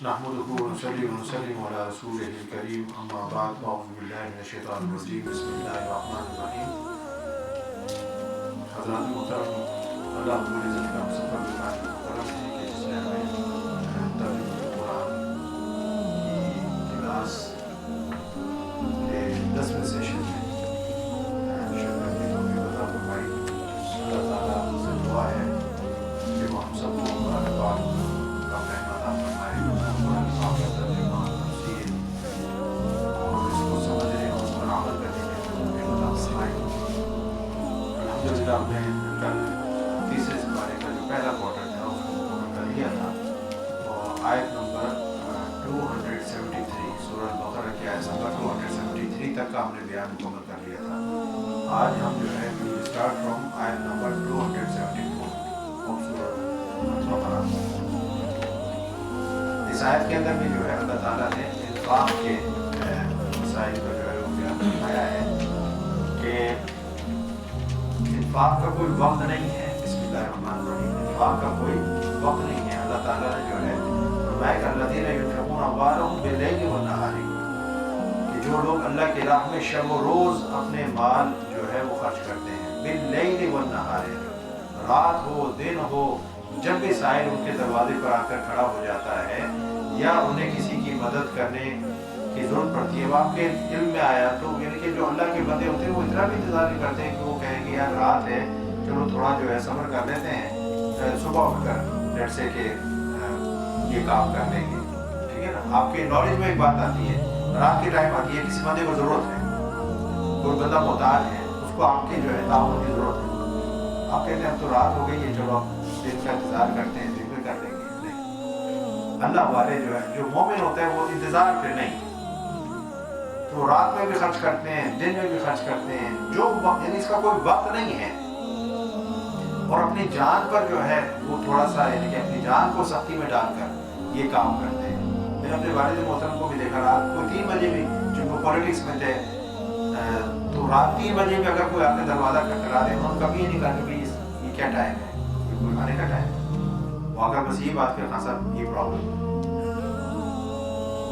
نحمده ونصلي ونسلم على رسوله الكريم أما بعد أعوذ بالله من الشيطان الرجيم بسم الله الرحمن الرحیم. حضرات محترم، اللہ رب العزت کا سفر بتانے محترم ہے کہ جس نے ہمیں ترجمہ قرآن کی کلاس کے 10ویں سیشن میں شرکت کی توفیق عطا فرمائی. اللہ تعالیٰ سے دعا ہے کہ وہ ہم سب کو قرآن پاک کا فہم عطا فرمائے، قرآن پاک کا ترجمہ، تفسیر اور اس کو سمجھنے اور اس پر عمل کرنے کی توفیق عطا فرمائے. الحمدللہ میں کل تیسرے سپارے کا جو پہلا کوارٹر تھا اس کو مکمل کر لیا تھا اور آیت نمبر 273 سورہ البقرہ کی آیت نمبر 273 تک کا ہم نے بیان مکمل کر لیا تھا. آج ہم جو ہے اسٹارٹ فرام آیت نمبر 274 آف سورہ البقرہ. اس آیت کے اندر بھی جو ہے اللہ تعالیٰ نے انفاق کے مسائل کا جو ہے وہ بیان فرمایا ہے کہ انفاق کا کوئی وقت نہیں ہے. بسم اللہ الرحمن الرحیم. انفاق کا کوئی وقت نہیں ہے. اللہ تعالیٰ نے جو ہے فرمایا کہ الذین ينفقون اموالهم باللیل والنہار، کہ جو لوگ اللہ کی راہ میں شب و روز اپنے مال جو ہے وہ خرچ کرتے ہیں. باللیل والنہار، رات ہو دن ہو، جب بھی سائل ان کے دروازے پر آ کر کھڑا ہو جاتا ہے یا انہیں کسی کی مدد کرنے کی ضرورت پڑتی ہے. وہ آپ کے علم میں آیا تو یعنی کہ جو اللہ کے بندے ہوتے ہیں وہ اتنا بھی انتظار نہیں کرتے ہیں کہ وہ کہیں کہ یار رات ہے چلو تھوڑا جو ہے صبر کر لیتے ہیں، صبح اٹھ کر لیٹ سے کہ یہ کام کر لیں گے. ٹھیک ہے نا. آپ کے نالج میں ایک بات آتی ہے، رات کے ٹائم آتی ہے کسی بندے کو ضرورت ہے، کوئی بندہ محتاج ہے، اس کو آپ کی جو ہے تعاون کی ضرورت ہے. آپ کہتے ہیں اب تو رات ہو گئی ہے چلو دن کا انتظار کرتے ہیں، دن میں کر لیں گے. نہیں، اللہ والے جو ہے جو مومن ہوتے ہیں وہ انتظار پہ نہیں، تو رات میں بھی خرچ کرتے ہیں، دن میں بھی خرچ کرتے ہیں. جو وقت یعنی اس کا کوئی وقت نہیں ہے. اور اپنی جان پر جو ہے وہ تھوڑا سا یعنی کہ اپنی جان کو سختی میں ڈال کر یہ کام کرتے ہیں. میں نے اپنے والد محترم کو بھی دیکھا، رات کو 3 بجے بھی، جن کو پولیٹکس میں تھے، تو رات 3 بجے بھی اگر کوئی آپ نے دروازہ کھٹکھٹا دے انہوں نے کبھی یہ نہیں کہا کہ یہ کیا ٹائم ہے، یہ کوئی کھانے کا ٹائم ہے. وہ اگر بس یہ بات کہ ہاں صاحب یہ پرابلم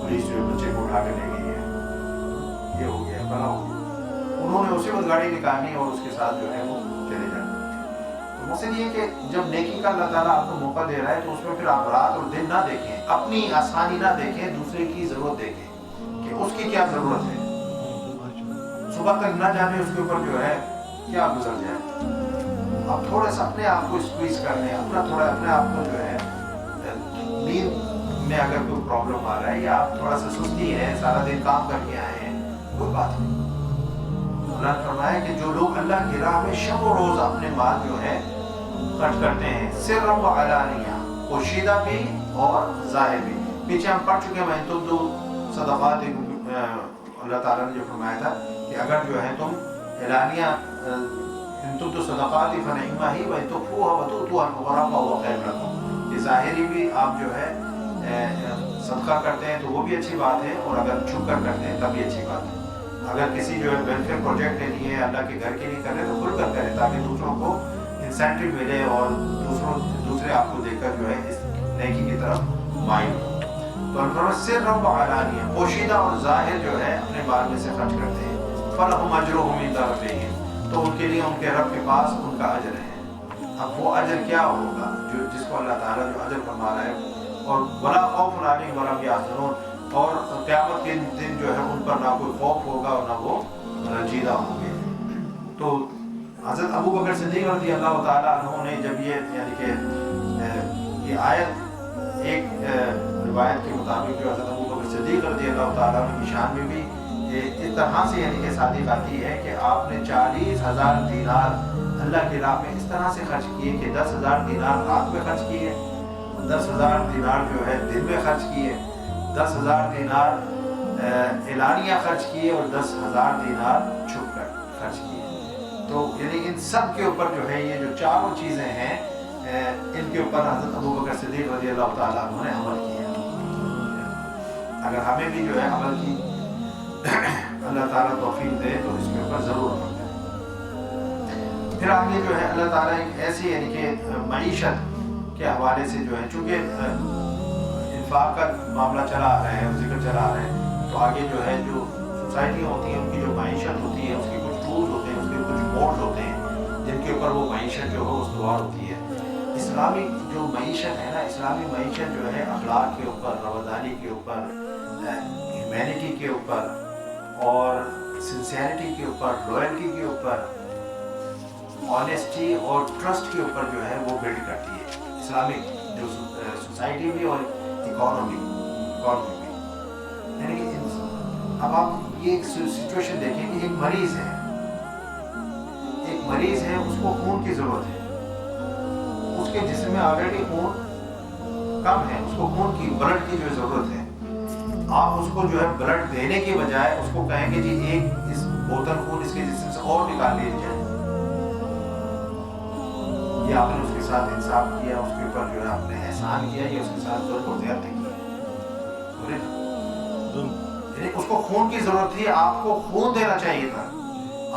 پولیس جو بچے کو اٹھا کے لے گئی ہے، یہ ہو گیا بلا ہو گیا، انہوں نے اسی وقت گاڑی نکالنی اور اس کے ساتھ جو ہے وہ چلے جانا. تو مقصد یہ کہ جب نیکی کا اللہ تعالیٰ آپ کو موقع دے رہا ہے تو اس میں پھر آپ رات اور دن نہ دیکھیں، اپنی آسانی نہ دیکھیں، دوسرے کی ضرورت دیکھیں کہ اس کی کیا ضرورت ہے. صبح تک نہ جانے اس کے اوپر جو ہے کیا گزر جائے. آپ تھوڑا سا اپنے آپ کو اسکویز کر لیں، تھوڑا اپنے آپ کو جو ہے نیند میں اگر کوئی پرابلم آ رہا ہے یا آپ تھوڑا سا سستی ہے، سارا دن کام کر کے آئے ہیں، کوئی بات نہیں. اللہ نے فرمایا کہ جو لوگ اللہ کی راہ میں شب و روز اپنے مال جو ہے خرچ کرتے ہیں، سرًا و علانیہ، پوشیدہ بھی اور ظاہر بھی. پیچھے ہم پڑھ چکے ہیں تم تو صدقات، اللہ تعالیٰ نے جو فرمایا تھا کہ اگر جو ہے تم اعلانیہ تم تو صدقات فنعما ہی وان تخفوها وتؤتوها الفقراء فهو خیر لکم، کہ ظاہری بھی آپ جو ہے صدقہ کرتے ہیں تو وہ بھی اچھی بات ہے، اور اگر چھپ کر کرتے ہیں تب بھی اچھی بات ہے. اگر کسی جو ہے ویلفیئر پروجیکٹ کے لیے اللہ کے گھر کے لیے کر رہے تو کھل کر کریں تاکہ دوسروں کو انسینٹیو ملے اور دوسرے آپ کو دیکھ کر جو ہے اس نیکی کی طرف مائل ہو. تو سرًا و علانیہ، پوشیدہ اور ظاہر جو ہے اپنے مال میں سے خرچ کرتے ہیں. فلہم اجرہم عند ربہم، تو ان کے لیے ان کے رب کے پاس ان کا اجر ہے. اب وہ اجر کیا ہوگا جس کو اللہ تعالیٰ جو اجر فرما رہا ہے، اور ولا خوف علیہم ولا هم یحزنون، اور قیامت کے دن جو ہے ان پر نہ کوئی خوف ہوگا اور نہ وہ رنجیدہ ہوں گے. تو حضرت ابو بکر صدیق رضی اللہ تعالیٰ عنہ نے جب یہ یعنی کہ یہ آیت ایک روایت کے مطابق جو حضرت ابو بکر صدیق رضی اللہ تعالیٰ عنہ کی شان میں بھی اس طرح سے یعنی کہ صادق آتی ہے کہ آپ نے 40,000 دینار اللہ کی راہ میں اس طرح سے خرچ کیے کہ 10,000 دینار رات میں خرچ کیے، 10,000 دینار جو ہے دن میں خرچ کیے، 10,000 دینار اعلانیہ خرچ کیے اور 10,000 دینار چھپ کر خرچ کیے. تو یعنی ان سب کے اوپر جو ہے یہ جو چاروں چیزیں ہیں ان کے اوپر حضرت ابو بکر صدیق رضی اللہ تعالیٰ عنہ نے عمل کیا. اگر ہمیں بھی جو ہے عمل کی اللہ تعالیٰ توفیق دے تو اس کے اوپر ضرور عمل کریں. پھر آگے جو ہے اللہ تعالیٰ ایک ایسی یعنی کہ معیشت کے حوالے سے جو ہے، چونکہ انفاق کا معاملہ چلا آ رہا ہے, ذکر چلا آ رہا ہے, تو آگے جو ہے جو سوسائٹیاں ہوتی ہیں ان کی جو معیشت ہوتی ہے اس کے کچھ ٹولز ہوتے ہیں, اس کے کچھ موڈز ہوتے ہیں جن کے اوپر وہ معیشت جو ہے استوار ہوتی ہے. اسلامی جو معیشت ہے نا, اسلامی معیشت جو ہے اخلاق کے اوپر, رواداری کے اوپر, ہیومینٹی کے اوپر اور سنسیئرٹی کے اوپر, لوئلٹی کے اوپر, آنیسٹی اور ٹرسٹ کے اوپر جو ہے وہ بلڈ کرتی ہے. اسلامک جو سوسائٹی بھی اور اکانومی بھی. یعنی کہ اب آپ یہ ایک سچویشن دیکھیں کہ ایک مریض ہے, اس کو خون کی ضرورت ہے, اس کے جسم میں آلریڈی خون کم ہے, اس کو خون کی, بلڈ کی جو ضرورت ہے. آپ اس کو جو ہے بلڈ دینے کے بجائے اس کو کہیں گے جی ایک اس بوتل خون اس کے جسم سے اور نکال لی جائے, یہ آپ نے اس کے ساتھ انصاف کیا, اس کے اوپر جو ہے آپ نے احسان کیا, یا اس کے ساتھ ظلم و زیادتی کی. اس کو خون کی ضرورت تھی, آپ کو خون دینا چاہیے تھا.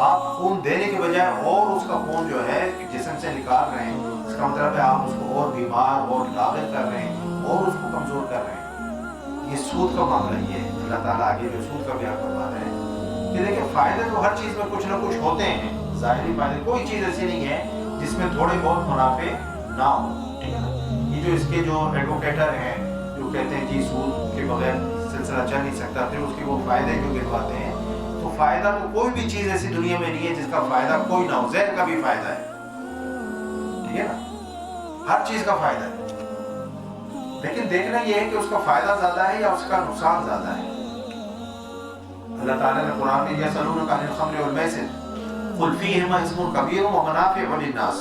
آپ خون دینے کے بجائے اور اس کا خون جو ہے جسم سے نکال رہے ہیں, اس کا مطلب ہے آپ اس کو اور بیمار اور لاغر کر رہے ہیں اور اس کو کمزور کر رہے ہیں. یہ سود کا معاملہ یہ ہے. اللہ تعالیٰ آگے جو سود کا بیان فرما رہے ہیں کہ دیکھیں فائدے تو ہر چیز میں کچھ نہ کچھ ہوتے ہیں, ظاہری فائدے, کوئی چیز ایسی نہیں ہے جس میں تھوڑے بہت منافع نہ ہو. ٹھیک ہے نا. یہ جو اس کے جو ایڈوکیٹر ہیں جو کہتے ہیں جی سود کے بغیر سلسلہ چل نہیں سکتا, پھر اس کے وہ فائدے جو گنواتے ہیں, تو فائدہ تو کوئی بھی چیز ایسی دنیا میں نہیں ہے جس کا فائدہ کوئی نہ ہو. زہر کا بھی فائدہ ہے, ٹھیک ہے نا, ہر چیز کا فائدہ ہے, لیکن دیکھنا یہ ہے کہ اس کا فائدہ زیادہ ہے یا اس کا نقصان زیادہ ہے. اللہ تعالیٰ نے قرآن میں یسألونک عن الخمر والمیسر قل فیہما اسم کبیر ومنافع للناس,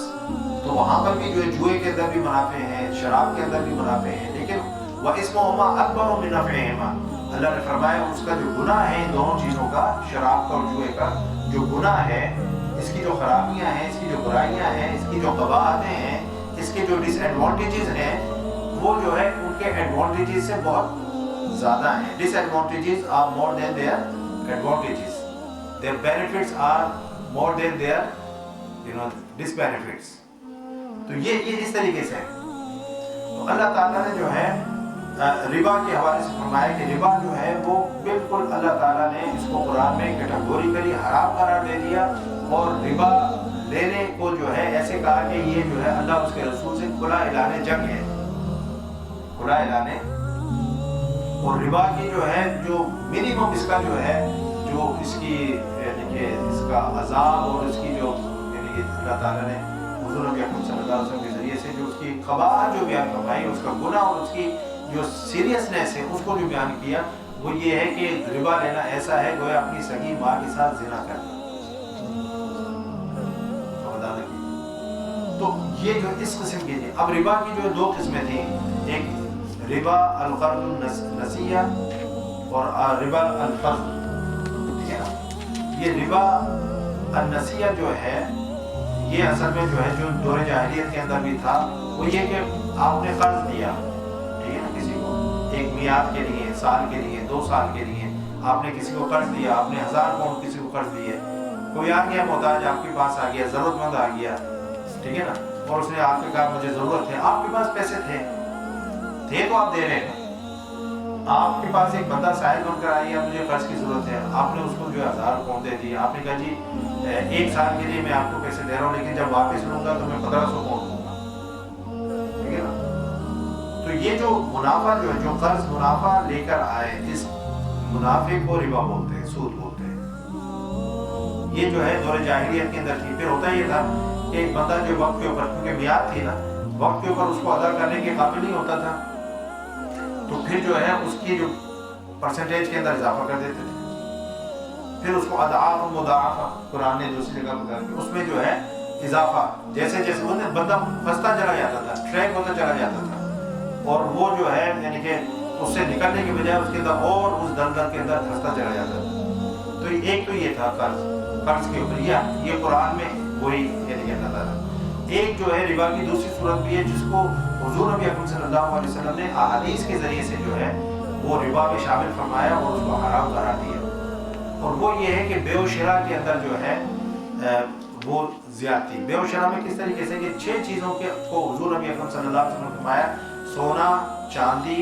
تو وہاں پر بھی جو ہے جوئے کے اندر بھی منافع ہیں, شراب کے اندر بھی منافع ہیں, لیکن واسمہما اکبر من نفعہما, اللہ نے فرمایا اس کا جو گناہ ہے ان دونوں چیزوں کا, شراب کا اور جوئے کا جو گناہ ہے, اس کی جو خرابیاں ہیں, اس کی جو برائیاں ہیں, اس کی جو قباحتیں ہیں, اس کے جو ڈس ایڈوانٹیجز ہیں, وہ جو ہے ان کے ایڈوانٹیجز سے بہت زیادہ ہیں. Disadvantages are more than their advantages, their benefits are more than their disbenefits. تو یہ اس طریقے سے ہے. تو اللہ تعالیٰ نے جو ہے ربا کے حوالے سے فرمایا کہ ربا جو ہے وہ بالکل اللہ تعالیٰ نے اس کو قرآن میں کیٹیگوریکلی حرام قرار دے دیا, اور ربا لینے کو جو ہے ایسے کہا کہ یہ جو ہے اللہ اس کے رسول سے کھلا اعلان جنگ ہے, کھلا اعلان. اور ربا کی جو ہے جو منیمم اس کا جو ہے جو اس کی یعنی کہ اس کا عذاب اور اس کی جو یعنی کہ اللہ تعالیٰ نے حضور نبی اکرم صلی اللہ علیہ وسلم کے ذریعے سے جو اس کی قباحت جو بیان فرمائی, اس کا گناہ اور اس کی جو سیریسنیس ہے اس کو جو بیان کیا, وہ یہ ہے کہ ربا لینا ایسا ہے گویا اپنی سگی ماں کے ساتھ زنا کرنا. تو یہ جو اس قسم کی تھی. اب ربا کی جو دو قسمیں تھیں, ایک ربا القرض النسیہ اور ربا الفضل. ٹھیک ہے نا. یہ ربا النسیہ جو ہے یہ اصل میں جو ہے جو دور جاہلیت کے اندر بھی تھا, وہ یہ کہ آپ نے قرض دیا, ٹھیک ہے نا, کسی کو ایک میعاد کے لیے, سال کے لیے, 2 سال کے لیے آپ نے کسی کو قرض دیا, آپ نے 1000 پاؤنڈ کسی کو قرض دیے, کوئی آ گیا محتاج آپ کے پاس آ گیا, ضرورت مند آ گیا, ٹھیک ہے نا, اور اس نے آپ کے کہا مجھے ضرورت ہے, آپ کے پاس پیسے تھے تو آپ دے رہے ہیں. آپ کے پاس ایک بندہ سائل بن کر آئی ہے, مجھے قرض کی ضرورت ہے, آپ نے اس کو جو 1000 پاؤنڈ دے دی. آپ نے کہا جی 1 سال کے لیے میں آپ کو پیسے دے رہا ہوں, لیکن جب واپس لوں گا تو میں 1500 پاؤنڈ دوں گا, ٹھیک ہے نا. تو یہ جو منافع جو ہے, جو قرض منافع لے کر آئے, اس منافع کو ربا بولتے ہیں, سود بولتے ہیں. یہ جو ہے دور جاہلیت کے اندر تھی. پھر ہوتا یہ تھا کہ ایک بندہ جو وقت کے اوپر, کیونکہ میعاد تھی نا, وقت کے اوپر اس کو ادا کرنے کے قابل نہیں ہوتا تھا, تو پھر جو ہے اس کی جو پرسنٹیج کے اندر اضافہ کر دیتے تھے. پھر اس کو اضعاف و مضاعفہ قرآن نے دوسری جگہ بتا دی, اس میں جو ہے اضافہ, جیسے جیسے بندہ پھنستا چلا جاتا تھا, ٹریک ہوتا چلا جاتا تھا, اور وہ جو ہے یعنی کہ اس سے نکلنے کے بجائے اس کے اندر اور اس دلدل کے اندر پھنستا چلا جاتا تھا. تو ایک تو یہ تھا قرض کے اوپر, یہ قرآن میں وہی یعنی کہ اللہ تعالیٰ. ایک جو ہے ربا کی دوسری صورت بھی ہے جس کو حضور نبی اکرم صلی اللہ علیہ وسلم نے احادیث کے ذریعے سے جو ہے وہ ربا میں شامل فرمایا اور اس کو حرام قرار دیا. اور وہ یہ ہے کہ بے و شرا کے اندر جو ہے وہ زیادتی. بے و شرا میں کس طریقے سے کہ 6 چیزوں کو حضور نبی اکرم صلی اللہ علیہ وسلم نے فرمایا, سونا, چاندی,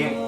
1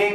1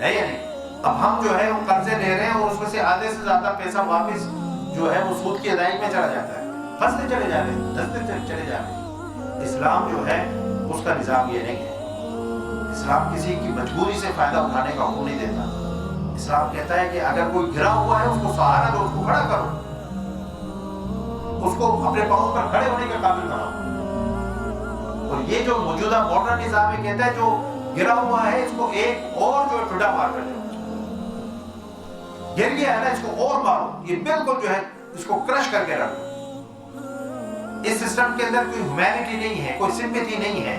ہے یا نہیں؟ اب ہم جو ہے وہ قرضے لے رہے ہیں اور اس میں سے آدھے سے زیادہ پیسہ واپس جو ہے وہ سود کی ادائیگی میں چلا جاتا ہے، پھنستے چلے جا رہے ہیں، دھستے چلے جا رہے ہیں۔ اسلام جو ہے اس کا نظام یہ نہیں ہے۔ اسلام کسی کی مجبوری سے فائدہ اٹھانے کا حکم نہیں دیتا۔ اسلام کہتا ہے کہ اگر کوئی گرا ہوا ہے اس کو سہارا دو، اس کو کھڑا کرو، اس کو اپنے پاؤں پر کھڑے ہونے کے قابل بناؤ۔ اور یہ جو موجودہ ماڈرن نظام ہے کہتا ہے جو گرا ہوا ہے اس کو ایک اور جو ٹھڈا مار کر دو، گر گیا ہے نا اس کو اور مارو، یہ بالکل جو ہے اس کو کرش کر کے رکھو۔ اس سسٹم کے اندر کوئی ہیومینٹی نہیں ہے، کوئی سمپیتھی نہیں ہے،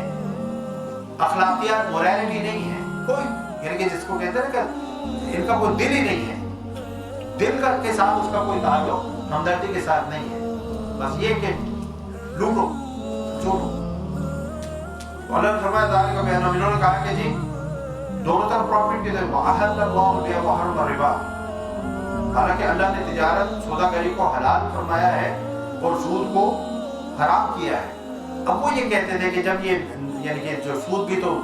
اخلاقیات موریلٹی نہیں ہے، کوئی یعنی کہ جس کو کہتے ہیں کہ ان کا کوئی دل ہی نہیں ہے، دل کا کے ساتھ اس کا کوئی تعلق ہمدردی کے ساتھ نہیں ہے، بس یہ کہ لوٹو چوٹو۔ اللہ نے فرمایا ذالک بأنہم، انہوں نے کہا کہ جی دونوں طرف پروفٹ کی طرف وَأَحَلَّ اللَّهُ الْبَيْعَ وَحَرَّمَ الرِّبَا، حالانکہ اللہ نے تجارت سودا گری کو حلال فرمایا ہے اور سود کو حرام کیا ہے۔ اب وہ یہ کہتے تھے کہ جب یہ یعنی کہ جو سود بھی تو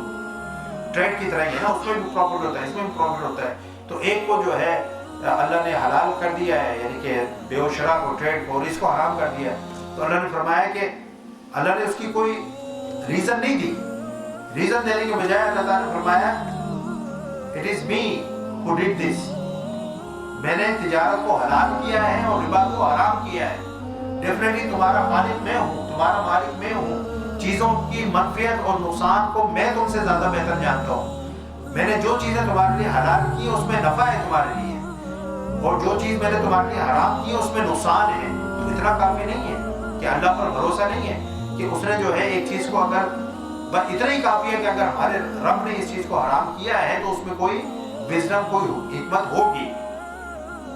ٹریڈ کی طرح ہی ہے نا، اس میں بھی پروفٹ ہوتا ہے، اس میں بھی پروفٹ ہوتا ہے، تو ایک کو جو ہے اللہ نے حلال کر دیا ہے یعنی کہ بے و شرا کو، ٹریڈ کو، اور اس کو حرام کر دیا ہے، تو اللہ نے فرمایا کہ اللہ نے اس کی کوئی ریزن نہیں دی، ریزن دینے کے بجائے اللہ تعالیٰ نے فرمایا it is me who did this، میں نے تجارت کو حلال کیا ہے اور ربا کو حرام کیا ہے۔ ڈیفینیٹلی تمہارا مالک میں ہوں، تمہارا مالک میں ہوں، چیزوں کی منفعت اور نقصان کو میں تم سے زیادہ بہتر جانتا ہوں۔ میں نے جو چیزیں تمہارے لیے حلال کی اس میں نفع ہے تمہارے لیے، اور جو چیز میں نے تمہارے لیے حرام کی اس میں نقصان ہے۔ تو اتنا کافی نہیں ہے کہ اللہ پر بھروسہ نہیں ہے کہ اس نے جو ہے ایک چیز کو اگر بس اتنا ہی کافی ہے کہ اگر ہمارے رب نے اس چیز کو حرام کیا ہے تو اس میں کوئی وزڈم، کوئی حکمت ہوگی،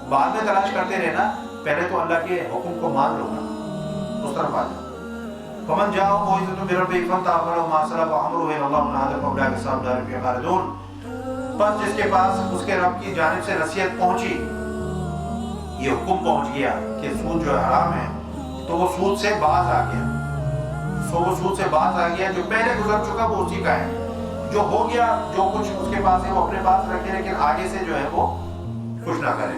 بعد میں تلاش کرتے رہنا، پہلے تو اللہ کے حکم کو مان لو نا، اس طرف آ جاؤ۔ فمن جاءه موعظة من ربه فانتهى فله ما سلف وأمره إلى الله ومن عاد فأولئك أصحاب النار هم فيها خالدون۔ بس جس کے پاس اس کے رب کی جانب سے نصیحت پہنچی، یہ حکم پہنچ گیا کہ سود جو حرام ہے، تو وہ سود سے باز آ گیا، وہ سود سے باز آ گیا، جو پہلے گزر چکا وہ اسی کا ہے، جو ہو گیا جو کچھ اس کے پاس ہے وہ اپنے پاس رکھے، لیکن آگے سے جو ہے وہ کچھ نہ کرے۔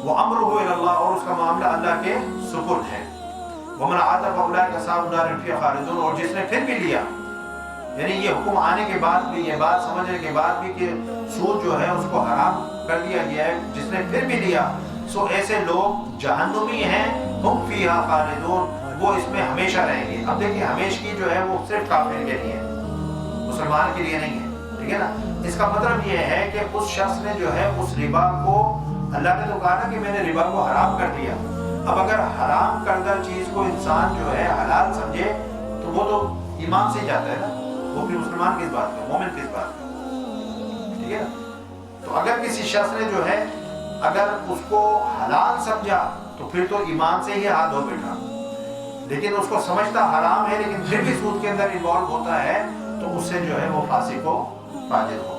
وہ امرہ الی اللہ، اور اس کا معاملہ اللہ کے سپرد ہے۔ ومن عاد فاولئک اصحاب النار هم فیہا خالدون، اور جس نے پھر بھی لیا، یعنی یہ حکم آنے کے بعد بھی، یہ بات سمجھنے کے بعد بھی کہ سود جو ہے اس کو حرام کر دیا گیا ہے، جس نے پھر بھی لیا، سو ایسے لوگ جہنمی ہیں، ہم فیہا خالدون، وہ اس میں ہمیشہ رہیں گے۔ اب دیکھیں ہمیشگی جو ہے وہ صرف کافر کے لیے ہے، مسلمان کے لیے نہیں ہے، ٹھیک ہے نا۔ اس کا مطلب یہ ہے کہ اس شخص نے جو ہے اس ربا کو، اللہ نے تو کہا نا کہ میں نے ربا کو حرام کر دیا، اب اگر حرام کردہ چیز کو انسان جو ہے حلال سمجھے تو وہ تو ایمان سے ہی جاتا ہے نا، وہ بھی مسلمان کس بات کا، مومن کس بات کا، ٹھیک ہے نا۔ تو اگر کسی شخص نے جو ہے اگر اس کو حلال سمجھا تو پھر تو ایمان سے ہی ہاتھ دھو بیٹھا، لیکن اس کو سمجھتا حرام ہے لیکن پھر بھی سود کے اندر انوالو ہوتا ہے تو اس سے جو ہے وہ فاسق و فاجر ہوگا۔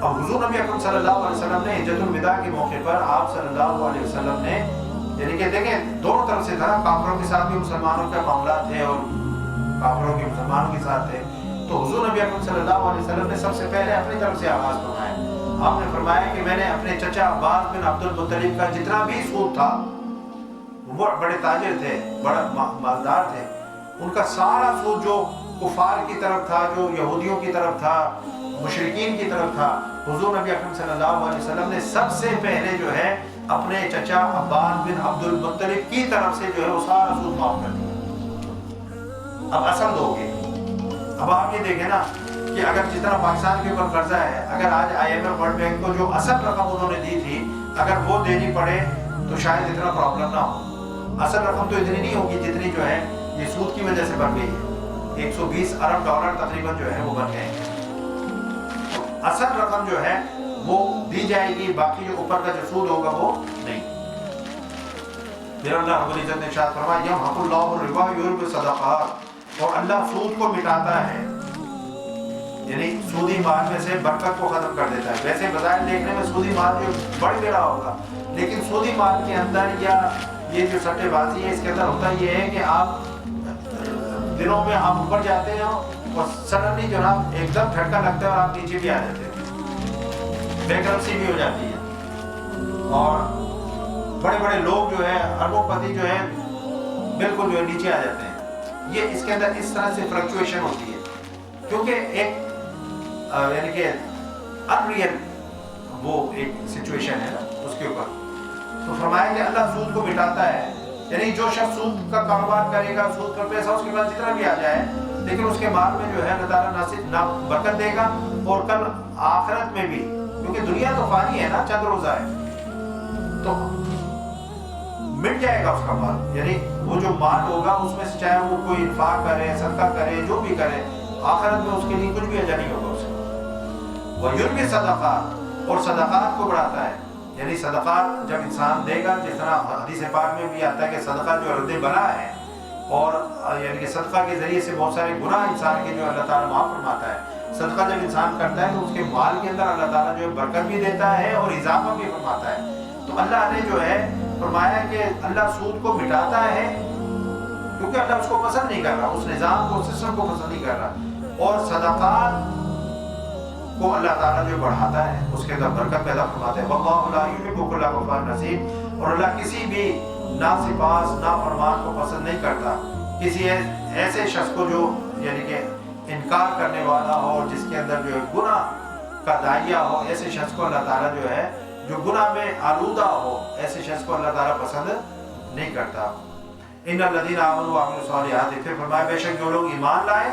اب حضور نبی اکرم صلی اللہ علیہ وسلم نے حجۃ الوداع کے موقع پر آپ صلی اللہ علیہ وسلم نے یعنی کہ دیکھیں دونوں طرف سے تھا، کافروں کے ساتھ بھی مسلمانوں کے معاملات تھے اور کافروں کے مسلمانوں کے ساتھ تھے، تو حضور نبی اکرم صلی اللہ علیہ وسلم نے سب سے پہلے اپنی طرف سے آغاز فرمایا۔ آپ نے فرمایا کہ میں نے اپنے چچا عباس بن عبد المطلب کا جتنا بھی سود تھا، وہ بڑے تاجر تھے، بڑا مالدار تھے، ان کا سارا سود جو کفار کی طرف تھا، جو یہودیوں کی طرف تھا، مشرکین کی طرف تھا، حضور نبی اکرم صلی اللہ علیہ وسلم نے سب سے پہلے جو ہے اپنے چچا عباس بن عبد المطلب کی طرف سے جو ہے وہ سارا سود معاف کر دیا۔ اب اصل دو گے، اب آپ یہ دیکھیں نا کہ اگر جتنا پاکستان کے اوپر قرضہ ہے، اگر آج IMF ورلڈ بینک کو جو اصل رقم انہوں نے دی تھی اگر وہ دینی پڑے تو شاید اتنا پرابلم نہ ہو۔ اصل رقم تو اتنی نہیں ہوگی جتنی جو ہے یہ سود کی وجہ سے بن گئی ہے، 120 ارب ڈالر تقریباً جو ہے وہ بن گئے ہیں۔ اصل رقم جو ہے وہ دی جائے گی، باقی جو اوپر کا جو سود ہوگا وہ نہیں۔ پھر اللہ رب العزت نے ارشاد فرمایا یمحق اللہ الربا ویربی الصدقات، اور اللہ سود کو مٹاتا ہے، یعنی سودی مال میں سے برکت کو ختم کر دیتا ہے۔ ویسے بظاہر دیکھنے میں سودی مال جو بڑھ گیا ہوگا، لیکن سودی مال کے اندر یا یہ جو سٹے بازی ہے اس کے اندر ہوتا یہ ہے کہ آپ دنوں میں آپ اوپر جاتے ہیں اور سڈنلی جناب ایک دم جھٹکا لگتا ہے اور آپ نیچے بھی آ جاتے ہیں، بینکرپسی بھی ہو جاتی ہے، اور بڑے بڑے لوگ جو ہے اربوں پتی جو ہے بالکل جو ہے نیچے آ جاتے ہیں۔ یہ اس کے اندر اس طرح سے فلکچویشن ہوتی ہے، کیونکہ ایک یعنی کہ ان ریئل وہ ایک سچویشن ہے نا اس کے اوپر۔ تو فرمایا کہ اللہ سود کو مٹاتا ہے، یعنی جو شخص سود کا کاروبار کرے گا، سود کا پیسہ اس کے پاس جتنا بھی آ جائے، لیکن اس کے مال میں جو ہے اللہ تعالیٰ نہ برکت دے گا، اور کل آخرت میں بھی، کیونکہ دنیا تو فانی ہے نا، چند روزہ ہے، تو مٹ جائے گا اس کا مال، یعنی وہ جو مال ہوگا اس میں سے چاہے وہ کوئی انفاق کرے، صدقہ کرے، جو بھی کرے، آخرت میں اس کے لیے کچھ بھی اجر نہیں ہوگا اس کا۔ وَيُرْبِي صدقات، اور صدقات کو بڑھاتا ہے، یعنی صدقات جب انسان دے گا، جس طرح حدیث پاک میں بھی آتا ہے کہ صدقہ جو رد بلا ہے، اور یعنی کہ صدقہ کے ذریعے سے بہت سارے گناہ انسان کے جو اللہ تعالیٰ معاف فرماتا ہے۔ صدقہ جب انسان کرتا ہے تو اس کے مال کے اندر اللہ تعالیٰ جو ہے برکت بھی دیتا ہے اور اضافہ بھی فرماتا ہے۔ تو اللہ نے جو ہے فرمایا کہ اللہ سود کو مٹاتا ہے، کیونکہ اللہ اس کو پسند نہیں کر رہا، اس نظام کو، سسٹم کو پسند نہیں کر رہا، اور صدقات کو اللہ تعالیٰ جو بڑھاتا ہے، اس کے اندر برکت پیدا فرماتا ہے۔ وَاللَّهُ لَا يُحِبُّ كُلَّ كَفَّارٍ نَثِيمٍ، اور اللہ کسی بھی ناسپاس، نافرمان کو پسند نہیں کرتا، کسی ایسے شخص کو جو یعنی کہ انکار کرنے والا ہو، اور جس کے اندر جو ہے گناہ کا داعیہ ہو، ایسے شخص کو اللہ تعالیٰ جو ہے جو گناہ میں آلودہ ہو، ایسے شخص کو اللہ تعالیٰ پسند نہیں کرتا۔ ان الذین آمنوا وعملوا الصالحات، پھر فرمایا بے شک جو لوگ ایمان لائے،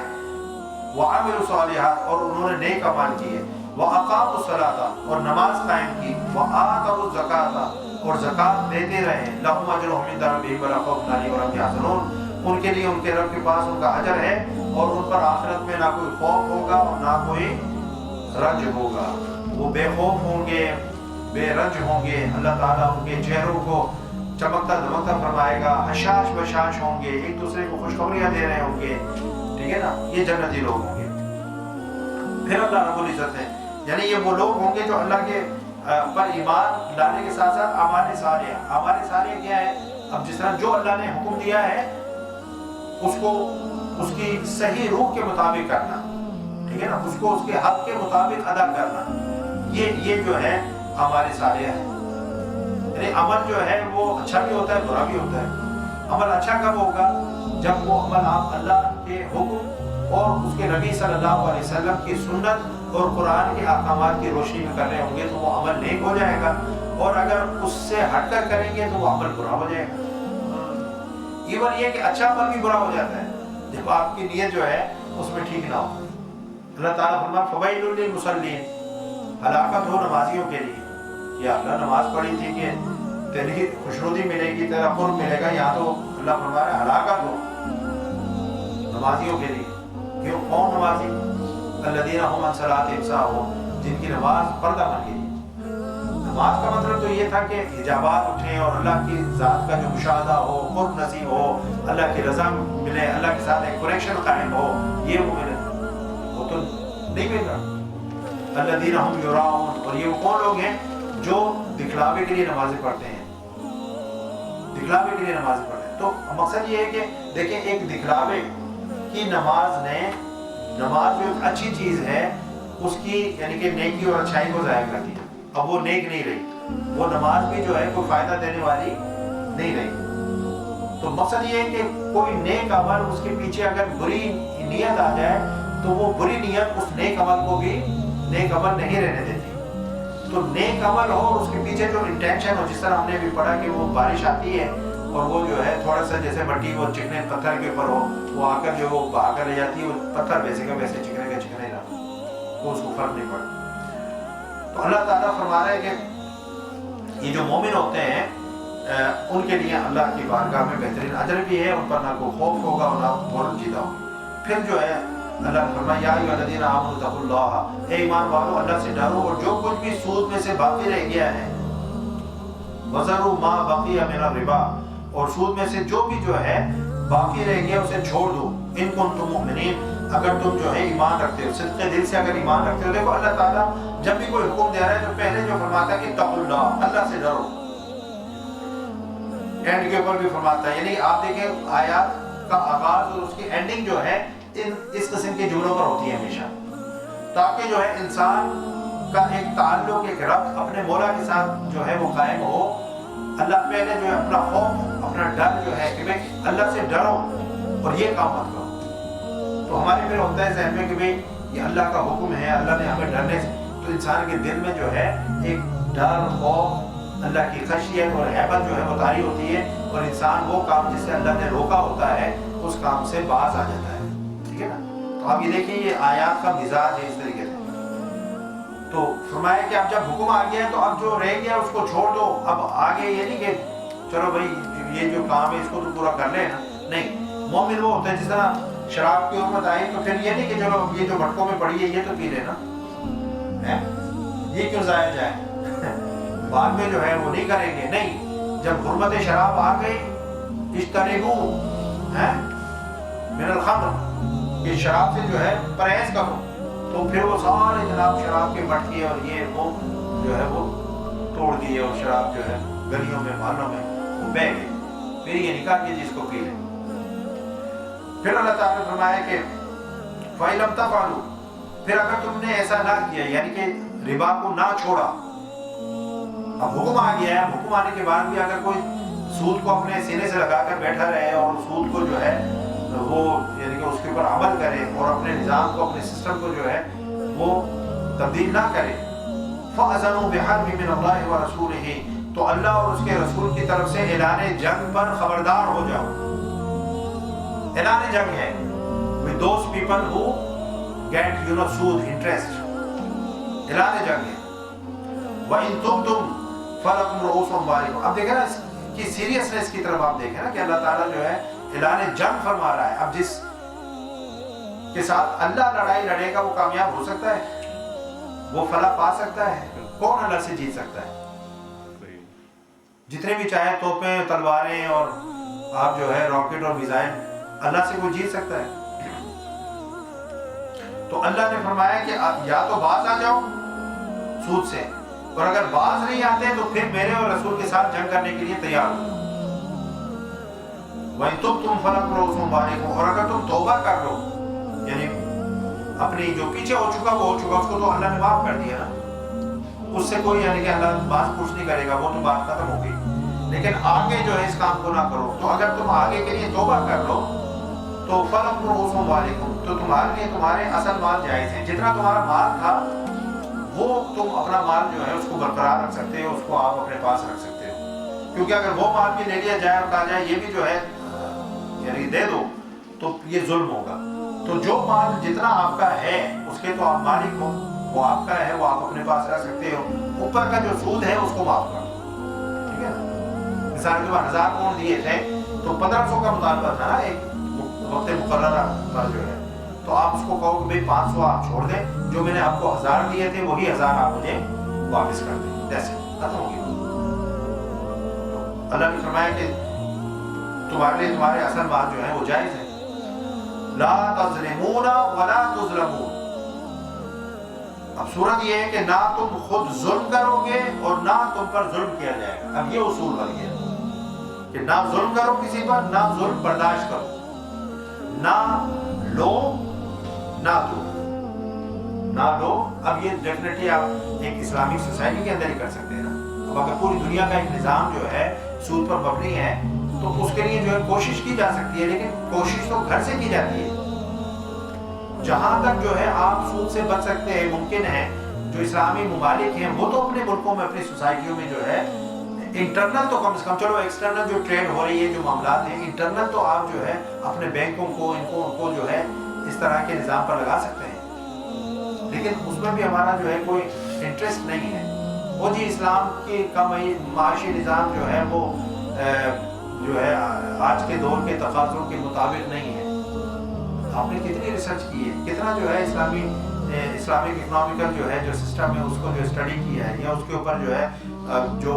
وعملوا الصالحات، اور انہوں نے نیک اعمال کیے، واقاموا الصلاۃ، اور نماز قائم کی، وآتوا الزکاۃ، اور زکات دیتے رہے، لہم اجرہم عند ربہم ولا خوف علیہم ولا هم يحزنون، ان کے لیے ان کے رب کے پاس ان کا اجر ہے، اور ان پر آخرت میں نہ کوئی خوف ہوگا اور نہ کوئی رنج ہوگا، وہ بے خوف ہوں گے، بے رنج ہوں گے، اللہ تعالیٰ ان کے چہروں کو چمکتا دمکتا فرمائے گا، حشاش بشاش ہوں گے، ایک دوسرے کو خوشخبریاں دے رہے ہوں گے، ٹھیک ہے نا، یہ جنتی لوگ ہوں گے۔ پھر اللہ رب العزت ہے، یعنی یہ وہ لوگ ہوں گے جو اللہ کے پر ایمان لانے کے ساتھ ساتھ اعمال صالحہ، اعمال صالحہ کیا ہے؟ اب جس طرح جو اللہ نے حکم دیا ہے اس کو اس کی صحیح روح کے مطابق کرنا، ٹھیک ہے نا، اس کو اس کے حق کے مطابق ادا کرنا، یہ جو ہے اعمال صالحہ ہے۔ یعنی عمل جو ہے وہ اچھا بھی ہوتا ہے، برا بھی ہوتا ہے۔ عمل اچھا کب ہوگا؟ جب وہ عمل آپ اللہ کے حکم اور اس کے نبی صلی اللہ علیہ وسلم کی سنت اور قرآن کے احکامات کی روشنی میں کر رہے ہوں گے تو وہ عمل نیک ہو جائے گا، اور اگر اس سے ہٹ کر کریں گے تو وہ عمل برا ہو جائے گا۔ ایون یہ کہ اچھا عمل بھی برا ہو جاتا ہے جب آپ کی نیت جو ہے اس میں ٹھیک نہ ہو۔ اللہ تعالیٰ فرمایا فَوَيْلٌ لِّلْمُصَلِّينَ، ہلاکت ہو نمازیوں کے لیے۔ یا اللہ نماز پڑھی تھی کہ تیری خوشنودی ملے گی، تیرا قرب ملے گا، یہاں تو اللہ فرما رہا ہے ہلاکت ہو نمازیوں کے لیے۔ کیوں؟ کون نمازی؟ الذین هم عن صلاتهم ساہون، جن کی نماز پردہ بن گئی۔ نماز کا مطلب تو یہ تھا کہ حجابات اٹھیں اور اللہ کی ذات کا جو مشاہدہ ہو، قرب نصیب ہو، اللہ کی رضا ملے، اللہ کے ساتھ ایک کنیکشن قائم ہو، یہ وہ ملے، وہ تو نہیں مل رہا۔ الذین هم یراؤن، اور یہ وہ کون لوگ ہیں جو دکھلاوے کے لیے نمازیں پڑھتے ہیں، دکھلاوے کے لیے نمازیں پڑھتے ہیں۔ تو مقصد یہ ہے کہ دیکھیں ایک دکھلاوے کی نماز نے، نماز جو ایک اچھی چیز ہے اس کی یعنی کہ نیکی اور اچھائی کو ضائع کر دیا، اب وہ نیک نہیں رہی، وہ نماز بھی جو ہے کوئی فائدہ دینے والی نہیں رہی۔ تو مقصد یہ ہے کہ کوئی نیک عمل اس کے پیچھے اگر بری نیت آ جائے تو وہ بری نیت اس نیک عمل کو بھی نیک عمل نہیں رہنے دیتی۔ تو نیک عمل ہو اور اس کے پیچھے جو انٹینشن ہو، جس طرح ہم نے بھی پڑھا کہ وہ بارش آتی ہے اور وہ جو ہے تھوڑا سا جیسے مٹی وہ چکنے پتھر کے اوپر ہو، وہ آ کر جو وہ بہا کر لے جاتی ہے، وہ پتھر ویسے کا ویسے چکنے کا چکنے رہا، تو اس کو فرق نہیں پڑتا۔ تو اللہ تعالیٰ فرما رہا ہے کہ یہ جو مومن ہوتے ہیں ان کے لیے اللہ کی بارگاہ میں بہترین اجر بھی ہے، ان پر نہ کوئی خوف ہوگا اور نہ وہ رنجیدہ ہوگا۔ پھر جو ہے اللہ نے فرمایا یا ایھا الذین آمنوا اتقوا اللہ، اے ایمان والو اللہ سے ڈرو، اور جو کچھ بھی سود میں سے باقی رہ گیا ہے، وذروا ما بقی من الربا، اور سود میں سے جو بھی جو ہے باقی رہ گیا اسے چھوڑ دو، ان کنتم مؤمنین، اگر تم جو ہے ایمان رکھتے ہو، صدق دل سے اگر ایمان رکھتے ہو۔ دیکھو اللہ تعالیٰ جب بھی کوئی حکم دے رہا ہے تو پہلے جو فرماتا ہے کہ اتقوا اللہ، اللہ سے ڈرو، اینڈ کے اوپر بھی فرماتا ہے، یعنی آپ دیکھیں آیات کا آغاز اور اس کی اینڈنگ جو ہے اس قسم کے جملوں پر ہوتی ہے ہمیشہ، تاکہ جو ہے انسان کا ایک تعلق، ایک ربط اپنے مولا کے ساتھ جو ہے وہ قائم ہو۔ اللہ پہلے جو ہے اپنا خوف، اپنا ڈر جو ہے کہ بھئی اللہ سے ڈرو اور یہ کام مت کرو۔ تو ہمارے پھر ہوتا ہے ذہن میں کہ بھئی یہ اللہ کا حکم ہے، اللہ نے ہمیں ڈرنے سے، تو انسان کے دل میں جو ہے ایک ڈر، خوف، اللہ کی خشیت اور ہیبت جو ہے وہ طاری ہوتی ہے، اور انسان وہ کام جس سے اللہ نے روکا ہوتا ہے اس کام سے باز آ جاتا ہے، ٹھیک ہے نا۔ تو اب یہ دیکھیں یہ آیات کا مزاج ہے اس طریقے سے۔ تو فرمایا کہ اب جب حکم آ گیا ہے تو اب جو رہ گیا اس کو چھوڑ دو، اب آگے یہ نہیں کہ چلو بھائی یہ جو کام ہے اس کو تو پورا کر لیں نا، نہیں۔ مومن وہ ہوتا ہے جس طرح شراب کی حرمت آئی تو پھر یہ نہیں کہ چلو یہ جو مٹکوں میں پڑی ہے یہ تو پی لینا، یہ کیوں ضائع جائے، بعد میں جو ہے وہ نہیں کریں گے، نہیں۔ جب حرمت شراب آ گئی، اجتنبوا من الخمر، کہ شراب سے جو ہے پرہیز کرو، تو پھر وہ سارے جناب شراب کے مٹکے اور یہ وہ جو ہے وہ توڑ دیے، اور شراب جو ہے گلیوں میں محلوں میں وہ بہہ گئی، پھر یہ نکال کے جس کو پی لیں۔ پھر اللہ تعالیٰ نے فرمایا کہ فَإِن لَمْ تَفْعَلُوا، پھر اگر تم نے ایسا نہ کیا، یعنی کہ ربا کو نہ چھوڑا، اب حکم آ گیا ہے، حکم آنے کے بعد بھی اگر کوئی سود کو اپنے سینے سے لگا کر بیٹھا رہے اور سود کو جو ہے وہ یعنی کہ اس کے اوپر عمل کرے اور اپنے نظام کو، اپنے سسٹم کو جو ہے وہ تبدیل نہ کرے، فَأَذَنُوا بِحَرْبٍ مِّنَ اللَّهِ وَرَسُولِهِ، تو اللہ اور اس کے رسول کی طرف سے اعلان جنگ پر خبردار ہو جاؤ۔ اعلان جنگ ہے with those people who get سود، انٹرسٹ، اعلان جنگ ہے۔ وَإِن تُبْتُمْ فَلَكُمْ رُءُوسُ أَمْوَالِكُمْ، اب دیکھیں نا اس کی سیریسنس کی طرف آپ دیکھیں نا کہ اللہ تعالیٰ جو ہے اعلان جنگ فرما رہا ہے۔ اب جس کے ساتھ اللہ لڑائی لڑے گا وہ کامیاب ہو سکتا ہے، وہ فلاح پا سکتا ہے؟ کون اللہ سے جیت سکتا ہے؟ جتنے بھی چاہے توپیں، تلواریں اور آپ جو ہے راکٹ اور میزائل، اللہ سے کوئی جیت سکتا ہے؟ تو اللہ نے فرمایا کہ یا تو باز آ جاؤ سود سے، اور اگر باز نہیں آتے تو پھر میرے اور رسول کے ساتھ جنگ کرنے کے لیے تیار ہو۔ وَإِن تُبْتُمْ فَلَكُمْ رُءُوسُ أَمْوَالِكُمْ، اور اگر تم توبہ کر لو، یعنی اپنی جو پیچھے ہو چکا وہ ہو چکا، اس کو تو اللہ نے معاف کر دیا نا، اس سے کوئی یعنی کہ اللہ باز پوچھ نہیں کرے گا، وہ تو بات ختم ہو گئی۔ لیکن آگے جو ہے اس کام کو نہ کرو، تو اگر تم آگے کے لیے توبہ کر لو تو فَلَكُمْ رُءُوسُ أَمْوَالِكُمْ، تو تمہارے لیے تمہارے اصل مال جائز ہیں، جتنا تمہارا مال تھا وہ تم اپنا مال جو ہے اس کو برقرار رکھ سکتے ہو، اس کو آپ اپنے پاس رکھ سکتے ہو، کیونکہ اگر وہ مال بھی لے لیا جائے اور کہا جائے یہ بھی جو ہے یعنی دے دو تو یہ ظلم ہوگا۔ تو جو مال جتنا آپ کا ہے اس کے تو آپ مالک ہو، وہ آپ کا ہے، وہ آپ اپنے پاس رکھ سکتے ہو، اوپر کا جو سود ہے اس کو معاف کر دو، ٹھیک ہے نا۔ مثال کے بعد 1000 پاؤنڈ دیے تھے تو 1500 کا مطالبہ تھا نا ایک وقت مقررہ پر جو ہے، تو آپ اس کو کہو کہ بھئی 500 آپ چھوڑ دیں، جو میں نے آپ کو 1000 دیے تھے وہی 1000 آپ مجھے واپس کر دیں، جیسے ختم ہوگی۔ اللہ نے فرمایا کہ تمہارے لیے تمہارے اصل مال جو ہے وہ جائز ہے۔ لا تظلمون ولا تظلمون، اب صورت یہ ہے کہ نہ تم خود ظلم کرو گے اور نہ تم پر ظلم کیا جائے گا۔ اب یہ اصول بن گیا کہ نہ ظلم کرو کسی پر، نہ ظلم برداشت کرو، نہ لو نہ دو، نہ لو۔ اب یہ ڈیفینیٹلی آپ ایک اسلامک سوسائٹی کے اندر ہی کر سکتے ہیں نا۔ اب اگر پوری دنیا کا ایک نظام جو ہے سود پر مبنی ہے تو اس کے لیے جو ہے کوشش کی جا سکتی ہے، لیکن کوشش تو گھر سے کی جاتی ہے۔ جہاں تک جو ہے آپ سود سے بچ سکتے ہیں، ممکن ہے جو اسلامی ممالک ہیں وہ تو اپنے ملکوں میں، اپنی سوسائٹیوں میں جو ہے انٹرنل تو کم سے کم، چلو ایکسٹرنل جو ٹریڈ ہو رہی ہے، جو معاملات ہیں، انٹرنل تو آپ جو ہے اپنے بینکوں کو ان کو جو ہے اس طرح کے نظام پر لگا سکتے ہیں، لیکن اس میں بھی ہمارا جو ہے کوئی انٹرسٹ نہیں ہے۔ وہ جی اسلام کی معاشی نظام جو ہے وہ جو ہے آج کے دور کے تقاضوں کے مطابق نہیں ہے۔ آپ نے کتنی ریسرچ کی ہے، کتنا جو ہے اسلامک اکنامیکل جو ہے جو سسٹم ہے اس کو جو اسٹڈی کیا ہے، یا اس کے اوپر جو ہے جو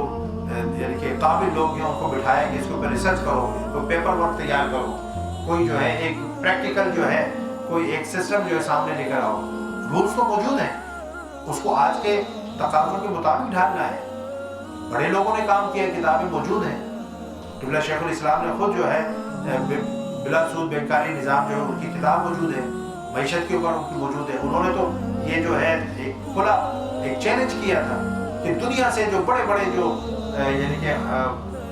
یعنی کہ قابل لوگ ہیں ان کو بٹھایا کہ اس کے اوپر ریسرچ کرو، کوئی پیپر ورک تیار کرو، کوئی جو ہے ایک پریکٹیکل جو ہے کوئی ایک سسٹم جو ہے سامنے لے کر آؤ۔ رولز تو موجود ہیں، اس کو آج کے تقاضوں کے مطابق ڈھالنا ہے۔ بڑے لوگوں نے کام کیا، کتابیں موجود ہیں، قبلہ شیخ الاسلام نے خود جو ہے بلا سود بینکاری نظام جو ہے ان کی کتاب موجود ہے، معیشت کے اوپر ان کی موجود ہے. انہوں نے تو یہ جو ہے ایک کھلا ایک چیلنج کیا تھا کہ دنیا سے جو بڑے بڑے جو یعنی کہ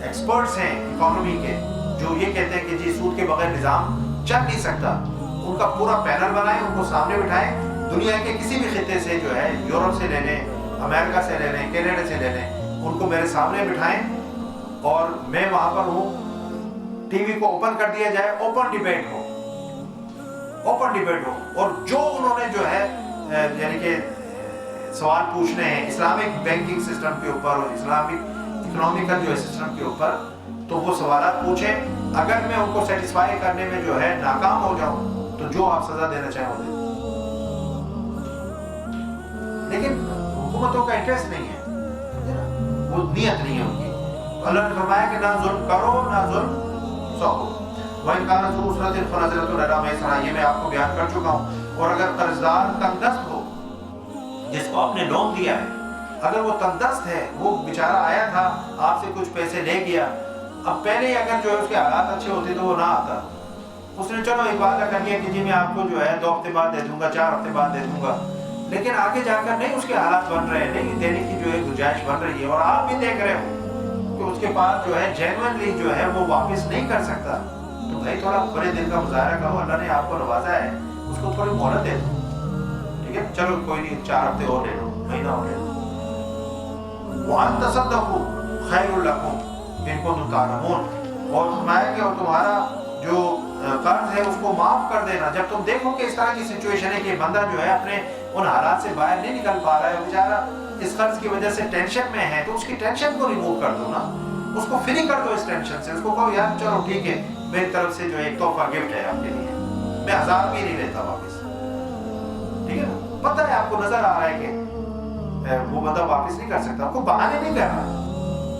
ایکسپرٹس ہیں اکانومی کے، جو یہ کہتے ہیں کہ جی سود کے بغیر نظام چل نہیں سکتا، ان کا پورا پینل بنائیں، ان کو سامنے بٹھائیں، دنیا کے کسی بھی خطے سے جو ہے، یورپ سے لے لیں، امریکہ سے لے لیں، کینیڈا سے لے لیں، ان کو میرے سامنے بٹھائیں اور میں وہاں پر ہوں. ٹی وی کو اوپن کر دیا جائے، اوپن ڈیبیٹ ہو، اور جو انہوں نے جو ہے یعنی کہ سوال پوچھنے ہیں اسلامک بینکنگ سسٹم کے اوپر اور اسلامک اکنامیکل جو ہے سسٹم کے اوپر، تو وہ سوالات پوچھیں. اگر میں ان کو سیٹسفائی کرنے میں جو ہے ناکام ہو جاؤں تو جو آپ سزا دینا چاہیں وہ دیں. لیکن حکومتوں کا انٹرسٹ نہیں ہے، وہ نیت نہیں ہے ان کی. اللہ نے فرمایا کہ نہ ظلم کرو نہ ظلم سہو. وَإِنْ كَانَ ذُو عُسْرَةٍ فَنَظِرَةٌ إِلَىٰ مَيْسَرَةٍ، یہ میں آپ کو بیان کر چکا ہوں. اور اگر قرض دار تنگ دست ہو، جس کو آپ نے لون دیا ہے، اگر وہ تنگ دست ہے، وہ بیچارہ آیا تھا آپ سے کچھ پیسے لے گیا، اب پہلے ہی اگر جو ہے اس کے حالات اچھے ہوتے تو وہ نہ آتا. اس نے چلو ایک وعدہ کر لیا کہ جی میں آپ کو جو ہے 2 ہفتے بعد دے دوں گا، 4 ہفتے بعد دے دوں گا، لیکن آگے جا کر نہیں اس کے حالات بن رہے ہیں، نہیں دینے کی جو ہے گنجائش بن رہی ہے، اور آپ بھی دیکھ رہے ہو کہ اس کے پاس جو ہے جینوئنلی جو ہے وہ واپس نہیں کر سکتا، تو بھائی تھوڑا بڑے دل کا مظاہرہ کرو. اللہ نے آپ کو نوازا ہے، اس کو تھوڑی مہلت دے دو. ٹھیک ہے، چلو کوئی نہیں، 4 ہفتے اور لے لو، مہینہ اور لے لو. وَأَن تَصَدَّقُوا خَيْرٌ لَكُمْ إِن كُنتُمْ تَعْلَمُونَ، اور فرمایا کہ اور تمہارا جو قرض ہے اس کو معاف کر دینا جب تم دیکھو کہ اس طرح کی سچویشن ہے کہ بندہ جو ہے اپنے ان حالات سے باہر نہیں نکل پا رہا ہے، بیچارہ اس قرض کی وجہ سے ٹینشن میں ہے، تو اس کی ٹینشن کو ریموو کر دو نا، اس کو فری کر دو اس ٹینشن سے. اس کو کہو یار چلو ٹھیک ہے، میری طرف سے جو ایک تحفہ گفٹ ہے آپ کے لیے، میں 1000 بھی نہیں لیتا واپس. ٹھیک ہے نا، پتہ ہے آپ کو نظر آ رہا ہے کہ وہ بندہ واپس نہیں کر سکتا، آپ کو بہانے نہیں کر رہا.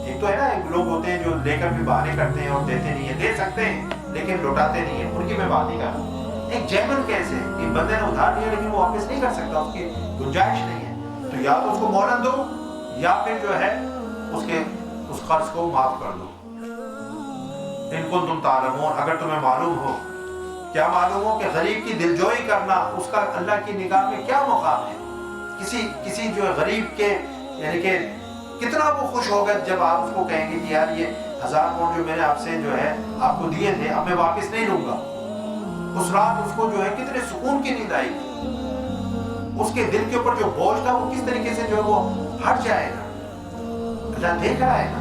ایک تو ہے نا، ایک لوگ ہوتے ہیں جو لے کر بھی بہانے کرتے ہیں اور دیتے نہیں ہیں، دے سکتے ہیں لیکن لوٹاتے نہیں ہیں، ان کی میں بات نہیں کر رہا. ایک جینوئن کیس ہے کہ بندے نے ادھار لیا لیکن وہ واپس نہیں کر سکتا، اس کی گنجائش نہیں ہے، تو یا تو اس کو مہلت دو یا پھر جو ہے اس قرض کو معاف کر دو. ان کنتم تعلمون، اگر تمہیں معلوم ہو. کیا معلوم ہو کہ غریب کی دلجوئی کرنا اس کا اللہ کی نگاہ میں کیا مقام ہے. کسی جو ہے غریب کے یعنی کہ کتنا وہ خوش ہوگا جب آپ اس کو کہیں گے کہ یار یہ 1000 پاؤنڈ جو میں نے آپ سے جو ہے آپ کو دیے تھے اب میں واپس نہیں لوں گا. اس رات اس کو جو ہے کتنے سکون کی نیند آئی گی، اس کے دل کے اوپر جو بوجھ تھا وہ کس طریقے سے جو ہے وہ ہٹ جائے گا. اللہ دیکھ رہا ہے نا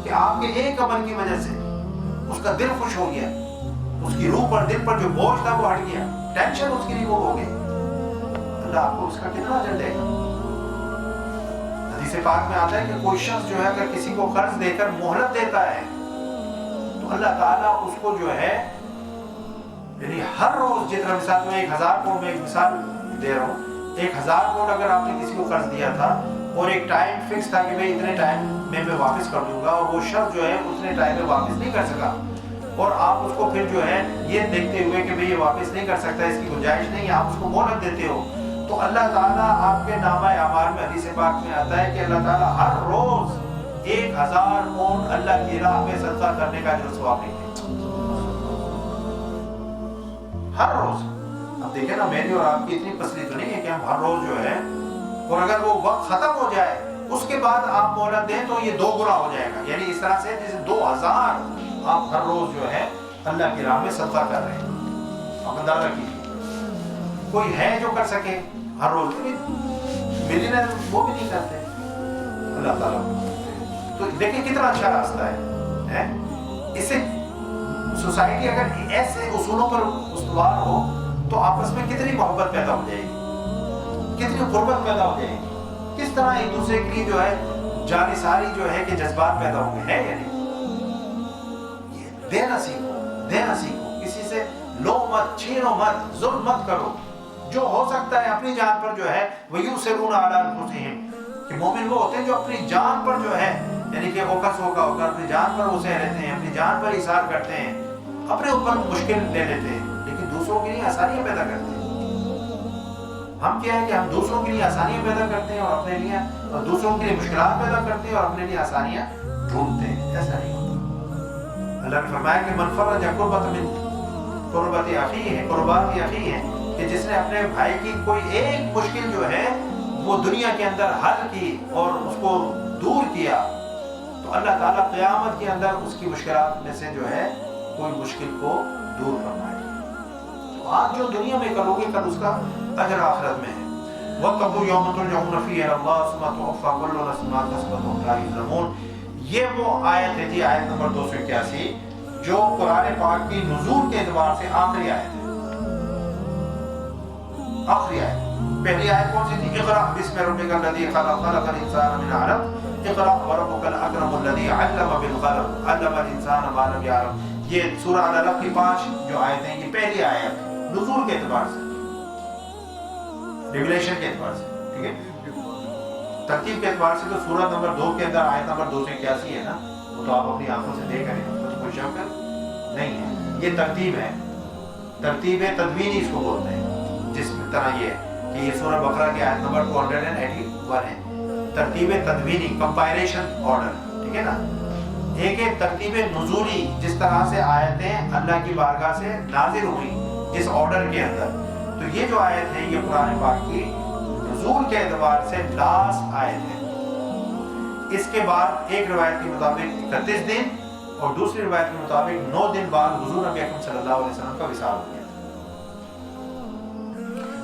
کہ آپ کے ایک عمل کی وجہ سے اس کا دل خوش ہو گیا، اس کی روح پر دل پر جو بوجھ تھا وہ ہٹ گیا، ٹینشن اس کی ریموو ہو گئی. اللہ آپ کو اس کا کتنا اجر دے گا. حدیث پاک میں آتا ہے کہ کوئی شخص جو ہے اگر کسی کو قرض دے کر مہلت دیتا ہے تو اللہ تعالیٰ اس کو جو ہے یعنی ہر روز جتنا، مثال میں 1000 پاؤنڈ میں ایک مثال دے رہا ہوں، 1000 پاؤنڈ اگر آپ نے کسی کو قرض دیا تھا اور ایک ٹائم فکس تھا کہ بھئی اتنے ٹائم میں واپس کر دوں گا، اور وہ شخص جو ہے اتنے ٹائم میں واپس نہیں کر سکا، اور آپ اس کو پھر جو ہے یہ دیکھتے ہوئے کہ بھئی یہ واپس نہیں کر سکتا، اس کی گنجائش نہیں ہے، آپ اس کو مہلت دیتے ہو، تو اللہ تعالیٰ آپ کے نامہ اعمال میں حدیث پاک میں آتا ہے کہ اللہ تعالیٰ ہر روز 1000 پاؤنڈ اللہ کی راہ میں صدقہ کرنے کا جو ثواب لکھتے ہیں. ہر روز. اب دیکھیں نا میری اور آپ کی اتنی پسلی تو نہیں ہے کہ ہم ہر روز جو ہے، اور اگر وہ وقت ختم ہو جائے اس کے بعد آپ مہلت دیں تو یہ 2 گنا ہو جائے گا. یعنی اس طرح سے جیسے 2000 آپ ہر روز جو ہے اللہ کی راہ میں صدقہ کر رہے ہیں. آپ اندازہ کیجیے کوئی ہے جو کر سکے ہر روز؟ ملینئر وہ بھی نہیں کرتے. اللہ تعالیٰ تو دیکھیں کتنا اچھا راستہ ہے. اس سے سوسائٹی اگر ایسے اصولوں پر استوار ہو تو آپس میں کتنی محبت پیدا ہو جائے گی، کتنی قربت پیدا ہو جائے گی، کس طرح ایک دوسرے کی جو ہے جانثاری جو ہے کہ جذبات پیدا ہوں گے. ہے یعنی دینا سیکھو، کسی سے لو مت، چھینو مت، ظلم مت کرو. جو ہو سکتا ہے اپنی جان پر جو ہے وَيُؤْثِرُونَ عَلَىٰ أَنفُسِهِمْ، کہ مومن وہ ہوتے ہیں جو اپنی جان پر جو ہے یعنی کہ اوکس ہو کر اپنی جان پر وہ سہ لیتے ہیں، اپنی جان پر اثار کرتے ہیں، اپنے اوپر مشکل لے لیتے ہیں، لیکن دوسروں کے لیے آسانیاں پیدا کرتے ہیں. ہم کیا ہے کہ ہم دوسروں کے لیے آسانیاں پیدا کرتے ہیں اور اپنے لیے، اور دوسروں کے لیے مشکلات پیدا کرتے ہیں اور اپنے لیے آسانیاں ڈھونڈتے ہیں. ایسا نہیں ہوتا. اللہ نے فرمایا کہ من فرج کربۃ من قربت اخی ہے، قربات اخی ہے کہ جس نے اپنے بھائی کی کوئی ایک مشکل جو ہے وہ دنیا کے اندر حل کی اور اس کو دور کیا، تو اللہ تعالیٰ قیامت کے اندر اس کی مشکلات میں سے جو ہے کوئی مشکل کو دور فرمائے گا۔ تو آج جو دنیا میں کرو گے کل اس کا اجر آخرت میں ہے۔ وَاتَّقُوا يَوْمًا تُرْجَعُونَ فِيهِ إِلَى اللَّهِ ثُمَّ تُوَفَّىٰ كُلُّ نَفْسٍ مَا كَسَبَتْ وَهُمْ لَا يُظْلَمُونَ۔ یہ وہ آیت ہے جی، آیت نمبر 281 جو قرآن پاک کی نزول کے اعتبار سے آخری آیت ہے۔ آخری آیت، پہلی آیت کون سی تھی؟ اقرأ بسم ربک الذی خلق، خلق الانسان من علق، اقرأ وربک الاکرم الذی علم بالقلم، علم الانسان ما لم یعلم۔ یہ سورہ العلق کی 5 جو آیتیں ہیں، یہ پہلی آیت نزول کے اعتبار سے، ریولیشن کے اعتبار سے، ٹھیک ہے؟ ترتیب کے اعتبار سے تو سورہ نمبر 2 کے اندر آیت نمبر 281 ہے نا، وہ تو آپ اپنی آنکھوں سے دیکھ رہے ہیں، اس کو کوئی شک نہیں ہے۔ یہ ترتیب ہے، ترتیب تدوینی اس کو بولتے ہیں، جس طرح یہ ہے کہ یہ سورہ بقرہ کی آیت نمبر 281 ہے، ترتیب تدوینی، کمپائلیشن آرڈر، ٹھیک ہے نا؟ ایک ہے ترتیب نزولی، جس طرح سے آیتیں اللہ کی بارگاہ سے نازل ہوئی جس آرڈر کے اندر۔ تو یہ جو آیت ہے یہ قرآن پاک کی نزول کے اعتبار سے لاسٹ آیت ہے۔ اس کے بعد ایک روایت کے مطابق 31 دن اور دوسری روایت کے مطابق 9 دن بعد حضور نبی اکرم صلی اللہ علیہ وسلم کا وصال ہو گیا۔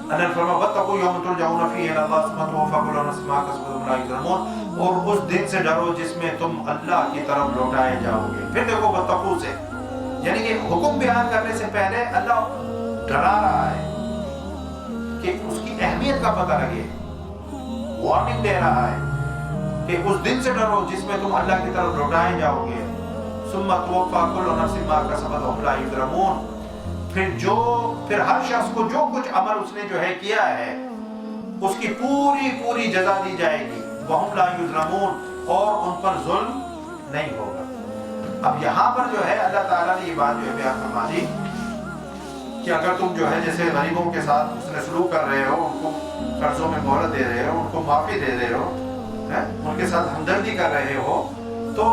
اللہ نے فرمایا وَاتَّقُوا يَوْمًا تُرْجَعُونَ فِيهِ إِلَى اللَّهِ ثُمَّ تُوَفَّىٰ كُلُّ نَفْسٍ مَا كَسَبَتْ وَهُمْ لَا يُظْلَمُونَ، اور اس دن سے ڈرو جس میں تم اللہ کی طرف لوٹائے جاؤ گے۔ پھر دیکھو وَاتَّقُوا سے، یعنی کہ حکم بیان کرنے سے پہلے اللہ ڈرا رہا ہے کہ اس کی اہمیت کا پتہ لگے، وارننگ دے رہا ہے کہ اس دن سے ڈرو جس میں تم اللہ کی طرف لوٹائے جاؤ گے۔ ثُمَّ تُوَفَّىٰ كُلُّ نَفْسٍ مَا كَسَبَتْ وَهُمْ لَا يُظْلَمُونَ، پھر ہر شخص کو جو کچھ عمل اس نے جو ہے کیا ہے اس کی پوری جزا دی جائے گی۔ وَهُمْ لَا يُظْلَمُونَ، اور ان پر ظلم نہیں ہوگا۔ اب یہاں پر جو ہے اللہ تعالیٰ نے یہ بات جو ہے بیان فرما دی کہ اگر تم جو ہے جیسے غریبوں کے ساتھ اس نے سلوک کر رہے ہو، ان کو قرضوں میں مہلت دے رہے ہو، ان کو معافی دے رہے ہو، ان کے ساتھ ہمدردی کر رہے ہو، تو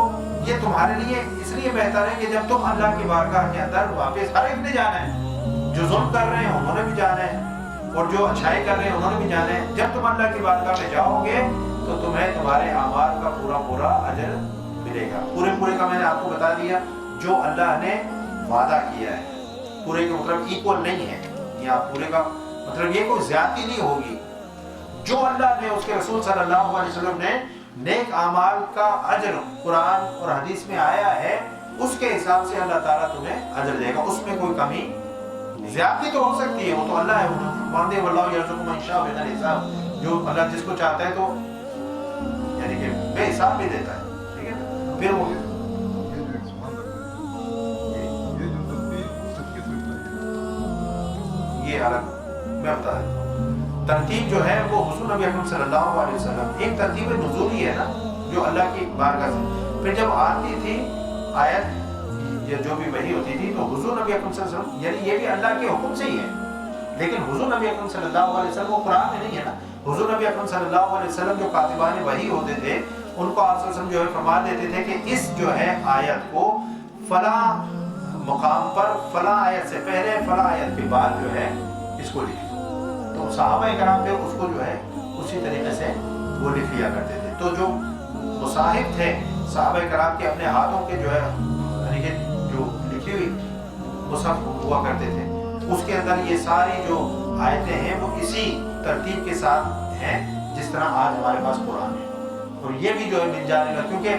یہ تمہارے لیے اس لیے بہتر ہے کہ جب تم اللہ کی بارگاہ کے اندر واپس، ہر ایک نے جانا ہے، جو ظلم کر رہے ہیں انہوں نے بھی جانا ہے اور جو اچھائی کر رہے ہیں انہوں نے بھی جانا ہے۔ جب تم اللہ کی بارگاہ میں جاؤ گے تو تمہیں تمہارے اعمال کا پورا اجر ملے گا۔ پورے کا میں نے آپ کو بتا دیا جو اللہ نے وعدہ کیا ہے، پورے کا مطلب ایکول نہیں ہے، یہاں پورے کا مطلب یہ کوئی زیادتی نہیں ہوگی۔ جو اللہ نے، اس کے رسول صلی اللہ علیہ وسلم نے نیک اعمال کا اجر قرآن اور حدیث میں آیا ہے، اس کے حساب سے اللہ تعالیٰ تمہیں اجر دے گا، اس میں کوئی کمی زیادتی تو ہو سکتی ہے، وہ تو اللہ ہے، ماندے واللہ یرزق من یشاء بغیر حساب، جو اللہ جس کو چاہتا ہے تو یعنی کہ بے حساب بھی دیتا ہے، ٹھیک ہے نا؟ پھر وہ یہ الگ میں بتا دیتا ہوں، ترتیب جو ہے وہ حضور نبی اکرم صلی اللہ علیہ وسلم، ایک ترتیب نزولی ہے نا جو اللہ کی بارگاہ سے، پھر جب آتی تھی آیت یا جو بھی وحی ہوتی تھی تو حضور نبی اکرم صلی اللہ علیہ وسلم، یعنی یہ بھی اللہ کے حکم سے ہی ہے، لیکن حضور نبی اکرم صلی اللہ علیہ وسلم وہ قرآن میں نہیں ہے نا، حضور نبی اکرم صلی اللہ علیہ وسلم جو کاتبان وحی ہوتے تھے ان کو آپ صلی اللہ علیہ وسلم جو ہے فرما دیتے تھے کہ اس جو ہے آیت کو فلاں مقام پر فلاں آیت سے پہلے فلاں آیت کے بعد جو ہے اس کو لکھ، تو صحابہ کرام پھر اس کو جو ہے اسی طریقے سے وہ لکھ لیا کرتے تھے۔ تو جو مصاحف تھے صحابہ کرام کے اپنے ہاتھوں کے جو ہے یعنی کہ جو لکھی ہوئی مصحف ہوا کرتے تھے، اس کے اندر یہ ساری جو آیتیں ہیں وہ اسی ترتیب کے ساتھ ہیں جس طرح آج ہمارے پاس قرآن ہے، اور یہ بھی جو ہے مل جانے گا، کیونکہ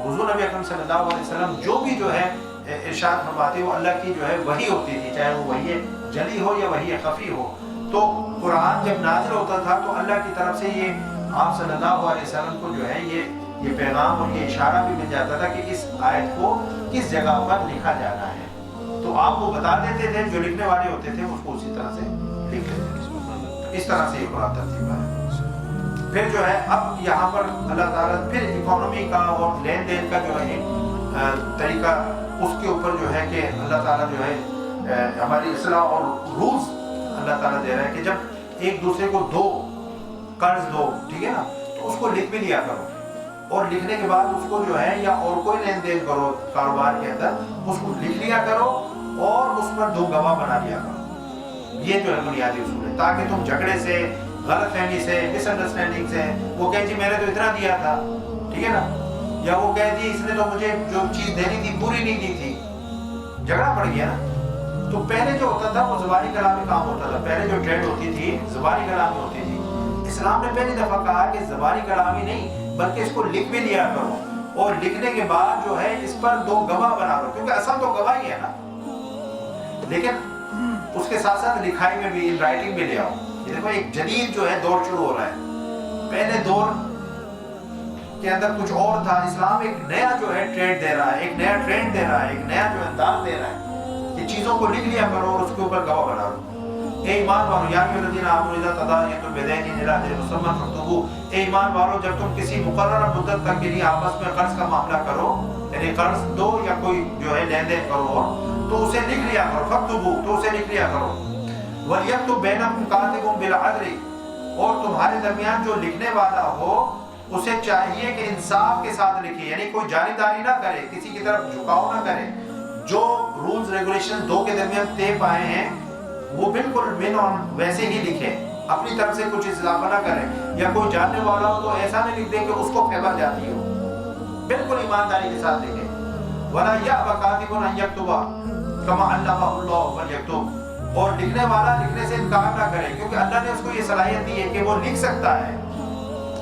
حضور نبی اکرم صلی اللہ علیہ وسلم جو بھی جو ہے ارشاد فرماتے وہ اللہ کی جو ہے وحی ہوتی تھی، چاہے وہ وحی جلی ہو یا وحی خفی ہو۔ تو قرآن جب نازل ہوتا تھا تو اللہ کی طرف سے یہ آپ صلی اللہ علیہ وسلم کو جو ہے یہ پیغام اور یہ اشارہ بھی مل جاتا تھا کہ اس آیت کو کس جگہ پر لکھا جانا ہے، تو آپ وہ بتا دیتے تھے، جو لکھنے والے ہوتے تھے اس کو اسی طرح سے لکھ دیتے تھے۔ اس طرح سے یہ قرآن ترتیب ہے۔ پھر جو ہے اب یہاں پر اللہ تعالیٰ پھر اکانومی کا اور لین دین کا جو ہے طریقہ اس کے اوپر جو ہے کہ اللہ تعالیٰ جو ہے ہماری اصلاح اور رولز اللہ تعالیٰ دے رہا ہے کہ جب ایک دوسرے کو دو قرض دو، ٹھیک ہے نا، تو اس کو لکھ بھی لیا کرو، اور لکھنے کے بعد اس کو جو ہے یا اور کوئی لین دین کرو کاروبار کے اندر اس کو لکھ لیا کرو، اور اس پر 2 گواہ بنا لیا کرو. یہ جو ہے بنیادی اصول ہے، تاکہ تم جھگڑے سے، غلط فہمی سے، مس انڈرسٹینڈنگ سے، وہ کہے جی میں نے تو اتنا دیا تھا، ٹھیک ہے نا، یا وہ کہے جی اس نے تو مجھے جو چیز دینی تھی پوری نہیں دی تھی، جھگڑا پڑ گیا نا. تو پہلے جو ہوتا تھا وہ زبانی کلامی کام ہوتا تھا، پہلے جو ٹریڈ ہوتی تھی زبانی کلامی ہوتی تھی. اسلام نے پہلی دفعہ کہا کہ زبانی کلامی نہیں بلکہ اس کو لکھ بھی لیا کرو، اور لکھنے کے بعد جو ہے اس پر 2 گواہ بنا لو، کیونکہ اصل تو گواہی ہے نا، لیکن اس کے ساتھ ساتھ لکھائی میں بھی، رائٹنگ بھی لے آؤ. یہ دیکھو ایک جدید جو ہے دور شروع ہو رہا ہے. پہلے دور کے اندر کچھ اور تھا، اسلام ایک نیا جو ہے ٹریڈ دے رہا ہے، ایک نیا ٹرینڈ دے رہا ہے، ایک نیا جو انداز دے رہا ہے کہ چیزوں کو لکھ لیا کرو اور اس کے اوپر گواہ بنا لو. اے ایمان والو یا ایھا الذین آمنوا اذا تداینتم بدین الی اجل مسمى فاکتبوہ، اے ایمان والو جب تم کسی مقررہ مدت تک کے لیے آپس میں قرض کا معاملہ کرو، یعنی قرض دو یا کوئی جو ہے لین دین کرو تو اسے لکھ لیا کرو، فاکتبوہ تو اسے لکھ لیا کرو. وَلْيَكْتُبْ بَيْنَكُمْ كَاتِبٌ بِالْعَدْلِ، اور تمہارے درمیان جو لکھنے والا ہو اسے چاہیے کہ انصاف کے ساتھ لکھے، یعنی کوئی جانبداری نہ کرے، کسی کی طرف جھکاؤ نہ کرے. جو رولز ریگولیشن 2 کے درمیان طے پائے ہیں وہ بالکل من اور ویسے ہی لکھے، اپنی طرف سے کچھ اضافہ نہ کرے، یا کوئی جاننے والا ہو تو ایسا نہیں لکھ دے کہ اس کو خبر جاتی ہو، بالکل ایمانداری کے ساتھ لکھے. وَلَا يَأْبَ كَاتِبٌ أَن يَكْتُبَ كَمَا عَلَّمَهُ اللَّهُ فَلْيَكْتُبْ، اور لکھنے والا لکھنے سے انکار نہ کرے، کیونکہ اللہ نے اس کو یہ صلاحیت دی ہے کہ وہ لکھ سکتا ہے،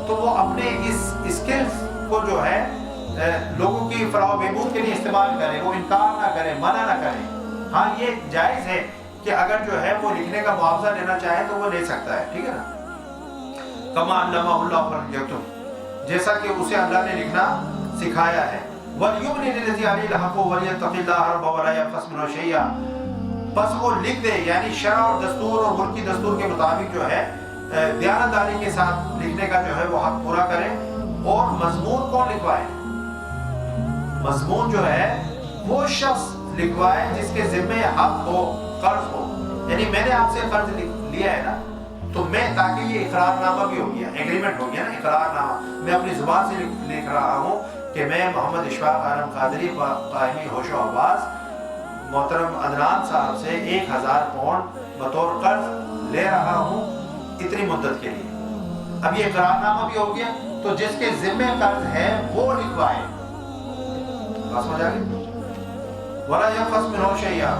تو وہ اپنے اس اسکلز کو جو ہے لوگوں کی فلاح و بہبود کے لیے استعمال کرے، وہ انکار نہ کرے، منع نہ کرے. ہاں یہ جائز ہے کہ اگر جو ہے وہ لکھنے کا معاوضہ لینا چاہے تو وہ لے سکتا ہے، ٹھیک ہے نا. کما علمہ اللہ فلیکتب، جیسا کہ اسے اللہ نے لکھنا سکھایا ہے. وَلْيُمْلِلِ الَّذِي عَلَيْهِ الْحَقُّ وَلْيَتَّقِ اللَّهَ رَبَّهُ وَلَا يَبْخَسْ مِنْهُ شَيْئًا، بس وہ لکھ دے، یعنی شرع اور دستور اور ملکی دستور کے مطابق جو ہے دیانتداری کے ساتھ لکھنے کا جو ہے وہ حق پورا کرے. اور مضمون کون لکھوائے؟ مضمون جو ہے وہ شخص لکھوائے جس کے ذمہ حق ہو، قرض ہو. یعنی میں نے آپ سے قرض لیا ہے نا، تو میں، تاکہ یہ اقرار نامہ بھی ہو گیا، ایگریمنٹ ہو گیا نا، اقرار نامہ، میں اپنی زبان سے لکھ رہا ہوں کہ میں محمد اشفاق عالم قادری قائمی ہوش و حواس محترم عدنان صاحب سے 1000 پاؤنڈ بطور قرض لے رہا ہوں اتنی مدت کے لیے. اب یہ اقرار نامہ بھی ہو گیا، تو جس کے ذمہ قرض ہے وہ لکھوائے. بات سمجھ آ گئی؟ وَلَا يَبْخَسْ مِنْهُ شَيْئًا،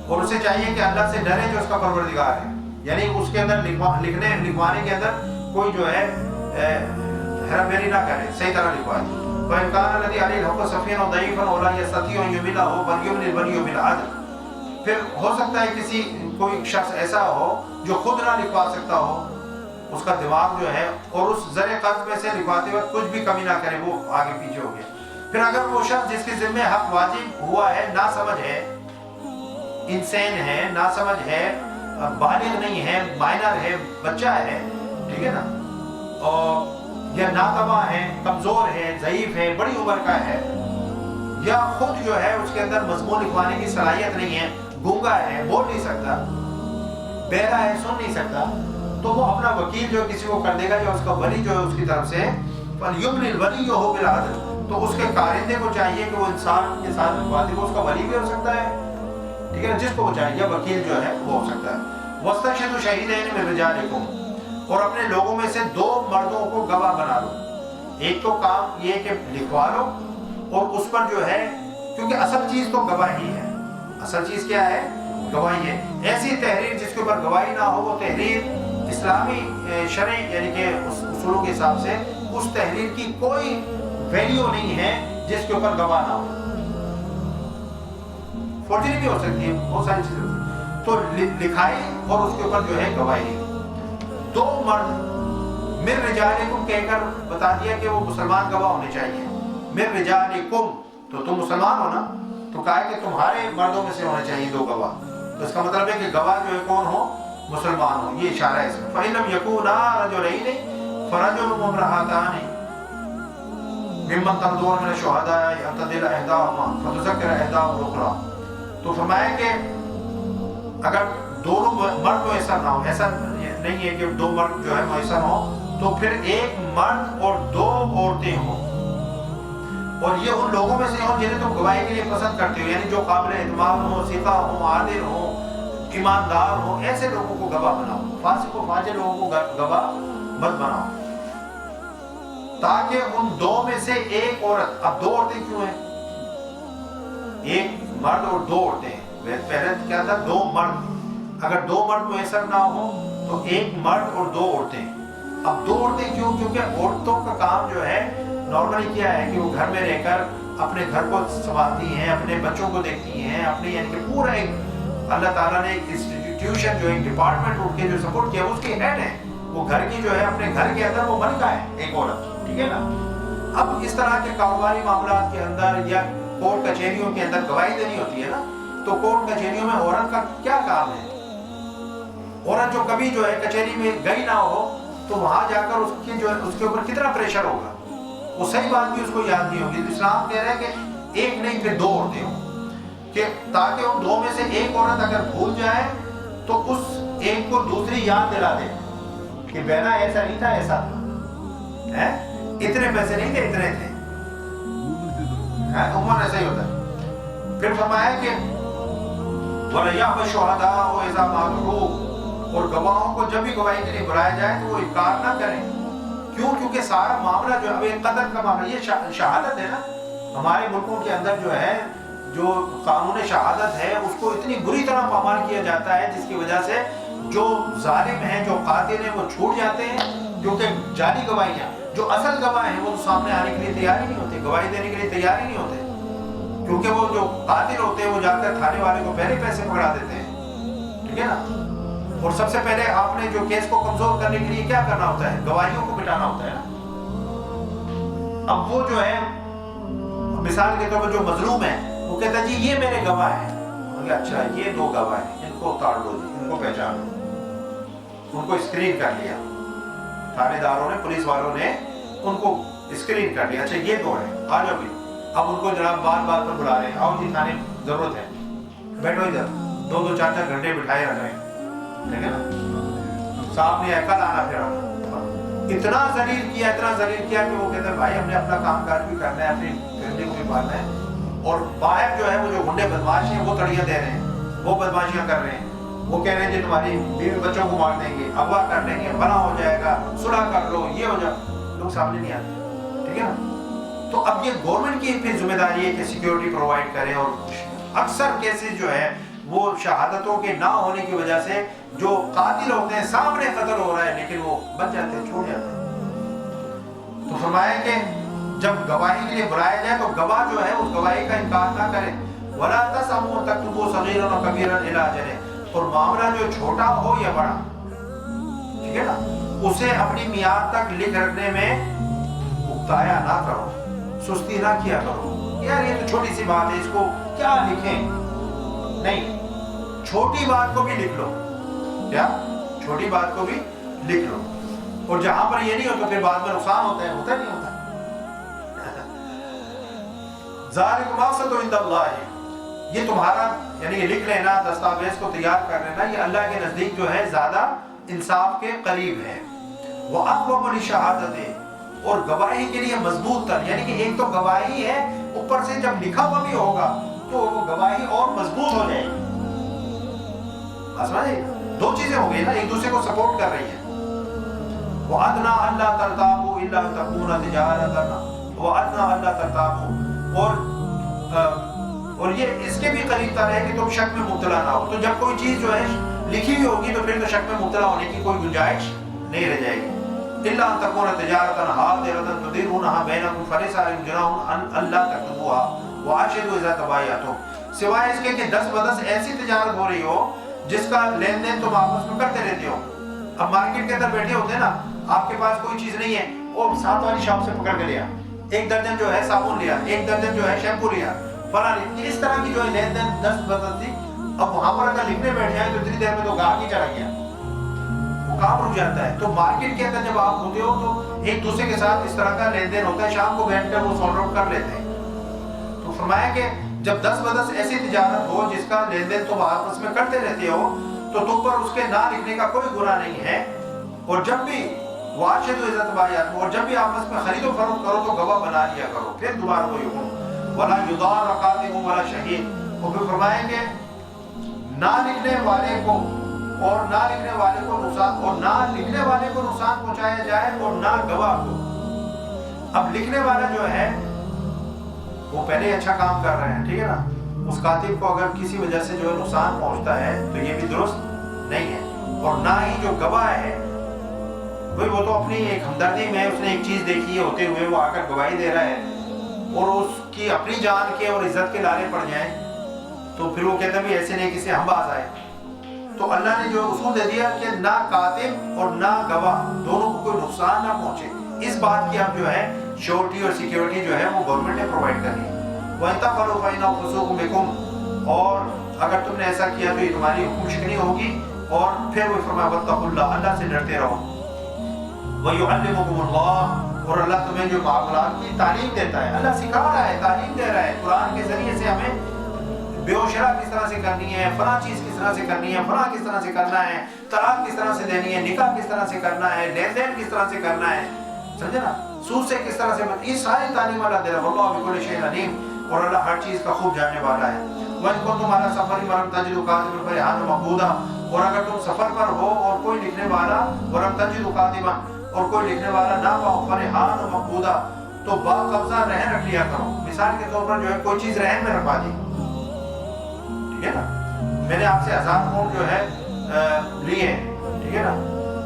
اور اسے چاہیے کہ اللہ سے ڈرے جو اس کا پروردگار ہے، یعنی اس کے اندر لکھوانے کے اندر کوئی جو ہے ہیرا پھیری نہ کرے، صحیح طرح لکھوائے. وَإِنْ كَانَ الَّذِي عَلَيْهِ الْحَقُّ صَفِيًّا وَضَعِيفًا وَلَا يَسْتَطِيعُ أَن يُمِلَّهُ فَلْيُمْلِلْ وَلِيُّ بِالْعَدْلِ، پھر ہو سکتا ہے کسی کوئی شخص ایسا ہو جو خود نہ لکھوا سکتا ہو، اس کا دماغ جو ہے، اور اس زر قرض میں سے لکھواتے وقت کچھ بھی کمی نہ کرے، وہ آگے پیچھے ہو گیا. پھر اگر وہ شخص جس کے ذمہ حق واجب ہوا ہے ناسمجھ ہے، انسان ہے، ناسمجھ ہے، بالغ نہیں ہے، مائنر ہے، بچہ ہے، ٹھیک ہے نا، اور یا ناتواں ہے، کمزور ہے، ضعیف ہے، بڑی عمر کا ہے، یا خود جو ہے اس کے اندر مضمون لکھوانے کی صلاحیت نہیں ہے، گونگا ہے، بول نہیں سکتا، بہرا ہے، سن نہیں سکتا، تو وہ اپنا وکیل جو کسی کو کر دے گا، یا اس کا ولی جو ہے اس کی طرف سے فَلْيُمْلِلْ وَلِيُّهُ بِالْعَدْلِ، تو اس کے کارندے کو چاہیے کہ وہ انسان کے ساتھ لکھوا دے. وہ اس کا ولی بھی ہو سکتا ہے، ٹھیک ہے، جس کو وہ چاہیے، وکیل جو ہے وہ ہو سکتا ہے. وَاسْتَشْهِدُوا شَهِيدَيْنِ مِن رِجَالِكُمْ، اور اپنے لوگوں میں سے 2 مردوں کو گواہ بنا لو. ایک تو کام یہ کہ لکھوا لو، اور اس پر جو ہے، کیونکہ اصل چیز تو گواہی ہے، اصل چیز کیا ہے؟ گواہی ہے. ایسی تحریر جس کے اوپر گواہی نہ ہو، وہ تحریر اسلامی شرعی یعنی کہ اصولوں کے حساب سے اس تحریر کی کوئی ویلیو نہیں ہے جس کے اوپر گواہ نہ ہو. فورجری بھی ہو سکتی ہے، بہت ساری چیزیں ہو سکتی ہیں. تو لکھائی اور اس کے اوپر جو ہے گواہی. 2 مرد من رجالکم کہہ کر بتا دیا کہ وہ مسلمان گواہ ہونے چاہیے. من رجالکم، تو تم مسلمان ہو نا، تو کہا کہ تمہارے مردوں میں سے ہونے چاہیے 2 گواہ. تو اس کا مطلب ہے کہ گواہ جو ہے کون ہو؟ مسلمان ہو. یہ اشارہ ہے اس میں. فَإِن لَمْ يَكُونَا رَجُلَيْنِ فَرَجُلٌ وَامْرَأَتَانِ ممن ترضون من الشهداء ان تضل احداهما فتذكر احداهما الاخرى. تو فرمایا کہ اگر دونوں مرد میسر نہ ہو، ایسا نہیں ہے کہ 2 مرد جو ہے میسر ہو، تو پھر ایک مرد اور 2 عورتیں ہوں، اور یہ ان لوگوں میں سے ہوں جنہیں تم گواہی کے لیے پسند کرتے ہو، یعنی جو قابل اعتماد ہوں، ثقہ ہوں، عادل ہوں، ایماندار ہوں، ایسے لوگوں کو گواہ بناؤ، فاسق و فاجر لوگوں کو گواہ مت بناؤ، تاکہ ان دو میں سے ایک عورت، اب دو عورتیں کیوں ہیں؟ ایک مرد اور دو عورتیں، پہلے کیا تھا؟ دو مرد، اگر دو مرد میسر نہ ہو تو ایک مرد اور دو عورتیں۔ اب دو عورتیں کیوں؟ کیونکہ عورتوں کا کام جو ہے نارملی کیا ہے کہ وہ گھر میں رہ کر اپنے گھر کو سنبھالتی ہیں، اپنے بچوں کو دیکھتی ہیں، اپنے یعنی کہ پورا ایک اللہ تعالیٰ نے ایک انسٹیٹیوشن جو ایک ڈپارٹمنٹ اٹھ کے جو سپورٹ کیا اس کے ہیڈ ہے، وہ گھر کی جو ہے اپنے گھر کے اندر وہ ملکہ ہے ایک عورت، ٹھیک ہے نا؟ اب اس طرح کے کاروباری معاملات کے اندر یا کورٹ کچہریوں کے اندر گواہی دینی ہوتی ہے نا، تو کورٹ کچہریوں میں عورت کا کیا کام ہے؟ عورت جو کبھی جو ہے کچہری میں گئی نہ ہو تو وہاں جا کر اس کی جو ہے اس کے اوپر کتنا پریشر ہوگا، وہ صحیح بات بھی اس کو یاد نہیں ہوگی۔ اسلام کہہ رہا ہے کہ ایک نہیں پھر دو عورتیں ہوں، کہ تاکہ ان دو میں سے ایک عورت اگر بھول جائے تو اس ایک کو دوسری یاد دلا دے کہ بہنا ایسا نہیں تھا، ایسا تھا، اتنے پیسے نہیں تھے، اتنے تھے، عموماً ایسا ہی ہوتا ہے۔ پھر فرمایا کہ وَلَيَأْبَ الشُّهَدَاءُ إِذَا مَا دُعُوا، اور گواہوں کو جب بھی گواہی کے لیے بلایا جائے تو وہ انکار نہ کریں۔ کیوں؟ کیونکہ سارا معاملہ جو ہے قدر کا معاملہ، یہ شہادت ہے نا، ہمارے ملکوں کے اندر جو ہے جو قانون شہادت ہے اس کو اتنی بری طرح پامال کیا جاتا ہے جس کی وجہ سے جو ظالم ہیں، جو قاتل ہیں، وہ چھوٹ جاتے ہیں، کیونکہ جعلی گواہیاں، جو اصل گواہ ہیں وہ تو سامنے آنے کے لیے تیار ہی نہیں ہوتے، گواہی دینے کے لیے تیار ہی نہیں ہوتے، کیونکہ وہ جو قاتل ہوتے ہیں وہ جا کر تھانے والے کو پہلے پیسے پکڑا دیتے ہیں، ٹھیک ہے نا؟ اور سب سے پہلے آپ نے جو کیس کو کمزور کرنے کے لیے کیا کرنا ہوتا ہے؟ گواہیوں کو مٹانا ہوتا ہے نا۔ اب وہ جو ہے مثال کے طور پر جو مظلوم ہے وہ کہتا ہے جی یہ میرے گواہ ہیں، اچھا یہ دو گواہ ہیں، ان کو اتار دو جی، ان کو پہچان لو، ان کو اسکرین کر لیا تھانے داروں نے، پولیس والوں نے ان کو اسکرین کر لیا، اچھا یہ دو ہیں، آ جاؤ بھی۔ اب ان کو جناب بار بار پر بلا رہے ہیں، آؤ جی تھانے ضرورت ہے، بیٹھو ادھر، دو دو چار چار گھنٹے بٹھائے رکھ رہے ہیں، ٹھیک ہے نا؟ صاحب نے کل آنا پھر آنا، اتنا ذلیل کیا کہ وہ کہتے ہیں بھائی ہم نے اپنا کام کاج بھی کرنا ہے، اپنی فیملی کو بھی پالنا ہے، اور باہر جو ہے وہ جو گنڈے بدماش ہیں وہ تڑیاں دے رہے ہیں، وہ بدماشیاں کر رہے ہیں، وہ کہہ رہے ہیں جی تمہاری بیوی بچوں کو مار دیں گے، اغوا کر لیں گے، بنا ہو جائے گا، صلح کر لو، یہ ہو جائے، لوگ سامنے نہیں آتے، ٹھیک ہے نا؟ تو اب یہ گورنمنٹ کی پھر ذمہ داری ہے کہ سیکیورٹی پرووائڈ کریں، اور اکثر کیسز جو ہے وہ شہادتوں کے نہ ہونے کی وجہ سے جو قاتل ہوتے ہیں سامنے قتل ہو رہا ہے لیکن وہ بچ جاتے ہیں، چھوڑ جاتے ہیں۔ تو فرمایا کہ جب گواہی کے لیے بلایا جائے تو گواہ جو ہے اس گواہی کا انکار نہ کرے، وَلَا تَسْأَمُوا تَكْتُبُوا صَغِيرًا وَكَبِيرًا إِلَىٰ أَجَلِهِ، اور معاملہ جو چھوٹا ہو یا بڑا، ٹھیک ہے نا، اسے اپنی میعاد تک لکھ رکھنے میں اکتایا نہ کرو، سستی نہ کیا کرو، یار یہ تو چھوٹی سی بات ہے اس کو کیا لکھیں، نہیں، چھوٹی بات کو بھی لکھ لو، کیا چھوٹی بات کو بھی لکھ لو، اور جہاں پر یہ نہیں ہو تو پھر بعد میں نقصان ہوتا ہے، ہوتا نہیں ہوتا۔ ذالک مقصد عند اللہ، یہ تمہارا یعنی یہ لکھ لینا، دستاویز کو تیار کر لینا، یہ اللہ کے نزدیک جو ہے زیادہ انصاف کے قریب ہے۔ وَأَقْوَمُ لِلشَّهَادَةِ، اور گواہی کے لیے مضبوط تر، یعنی کہ ایک تو گواہی ہے، اوپر سے جب لکھا ہوا بھی ہوگا تو وہ گواہی اور مضبوط ہو جائے گی۔ سمجھے؟ دو چیزیں ہو گئی نا، ایک دوسرے کو سپورٹ کر رہی ہیں۔ وَأَدْنَىٰ أَلَّا تَرْتَابُوا إِلَّا أَن تَكُونَ تِجَارَةً، وَأَدْنَىٰ أَلَّا تَرْتَابُوا، اور یہ اس کے بھی قریب تر ہے کہ تم شک میں مبتلا نہ ہو، تو جب کوئی چیز جو ہے لکھی ہوئی ہوگی تو پھر تو شک میں مبتلا ہونے کی کوئی گنجائش نہیں رہ جائے گی۔ إِلَّا أَن تَكُونَ تِجَارَةً حَاضِرَةً تُدِيرُونَهَا بَيْنَكُمْ فَلَيْسَ عَلَيْكُمْ جُنَاحٌ أَن أَلَّا تَكْتُبُوهَا وَأَشْهِدُوا إِذَا تَبَايَعْتُمْ، سوائے اس کے کہ دس بدس ایسی تجارت ہو رہی ہو جس کا لین دین تم آپس میں کرتے رہتے ہو۔ اب مارکیٹ کے اندر بیٹھے ہوتے ہیں نا، آپ کے پاس کوئی چیز نہیں ہے، وہ ساتھ والی شاپ سے پکڑ کے لیا، ایک درجن جو ہے صابن لیا، ایک درجن جو ہے شیمپو لیا، فلاں اس طرح کی جو ہے لین دین دس بدس تھی۔ اب وہاں پر اگر لکھنے بیٹھ جائیں تو اتنی دیر میں تو گاہک ہی چلا گیا، وہ کام رک جاتا ہے۔ تو مارکیٹ کے اندر جب آپ ہوتے ہو تو ایک دوسرے کے ساتھ اس طرح کا لین دین ہوتا ہے، شام کو بیٹھ کر وہ سارٹ آؤٹ کر لیتے ہیں۔ تو فرمایا کہ جب دس بدس ایسی تجارت ہو جس کا لین دین تم آپس میں کرتے رہتے ہو تو تم پر اس کے نہ لکھنے کا کوئی گناہ نہیں ہے، اور جب بھی واشهدوا اذا تبايعتم، اور جب بھی آپس میں خرید و فروخت کرو تو گواہ بنا لیا کرو. پھر دوبارہ وہی حکم ولا یضار کاتب ولا شہید. اور پھر فرمائیں گے نہ لکھنے والے کو اور نہ لکھنے والے کو نقصان، اور نہ لکھنے والے کو نقصان پہنچایا جائے اور نہ گواہ کو. اب لکھنے والا جو ہے وہ پہلے اچھا کام کر رہے ہیں، ٹھیک ہے نا، اس کاتب کو اگر کسی وجہ سے جو ہے نقصان پہنچتا ہے تو یہ بھی درست نہیں ہے. اور نہ ہی جو گواہ ہے بھئی وہ تو اپنی ایک ہمدردی میں اس نے ایک چیز دیکھی ہوتے ہوئے وہ آ کر گواہی دے رہا ہے اور اس کی اپنی جان کے اور عزت کے لارے پڑ جائیں تو پھر وہ کہتا ہے بھی ایسے نہیں کسی ہم باز آئے. تو اللہ نے جو اصول دے دیا کہ نہ کاتب اور نہ گواہ دونوں کو کوئی نقصان نہ پہنچے. اس بات کی اب جو ہے شیورٹی اور سیکیورٹی جو ہے وہ گورنمنٹ نے پرووائڈ کرنی ہے. وَإِن تَفْعَلُوا فَإِنَّهُ فُسُوقٌ بِكُمْ، اور اگر تم نے ایسا کیا تو یہ تمہاری حکم شکنی ہوگی. اور پھر وہ فرمایا وَاتَّقُوا اللَّهَ، اللہ سے ڈرتے رہو. وَيُعَلِّمُكُمُ اللَّهُ، اور اللہ تمہیں جو معاملات کی تعلیم دیتا ہے، اللہ سکھا رہا ہے، تعلیم دے رہا ہے قرآن کے ذریعے سے ہمیں بے و شرع کس طرح سے کرنی ہے، فلاں چیز کس طرح سے کرنی ہے، فلاں کس طرح سے کرنا ہے، طلاق کس طرح سے دینی ہے، نکاح کس طرح سے کرنا ہے، لین دین کس طرح سے کرنا ہے، سمجھے نا، سود سے کس طرح سے یہ ساری تعلیم اللہ دے رہا ہے. واللہ بكل شيء علیم، اور اللہ ہر چیز کا خوب جاننے والا ہے. وَإِن كُنتُمْ عَلَىٰ سَفَرٍ وَلَمْ تَجِدُوا كَاتِبًا فَرِهَانٌ مَقْبُوضَةٌ، اور اگر تم سفر پر ہو اور کوئی لکھنے والا وَلَمْ تَجِدُوا كَاتِبًا، اور کوئی لکھنے والا نہ پاؤ، فَرِهَانٌ مَقْبُوضَةٌ، تو با قبضہ رہن رکھ لیا کرو. مثال کے طور پر جو ہے کوئی چیز رہن میں رکھوا دی، ٹھیک ہے نا، میں نے آپ سے 1000 فون جو ہے لیے، ٹھیک ہے نا،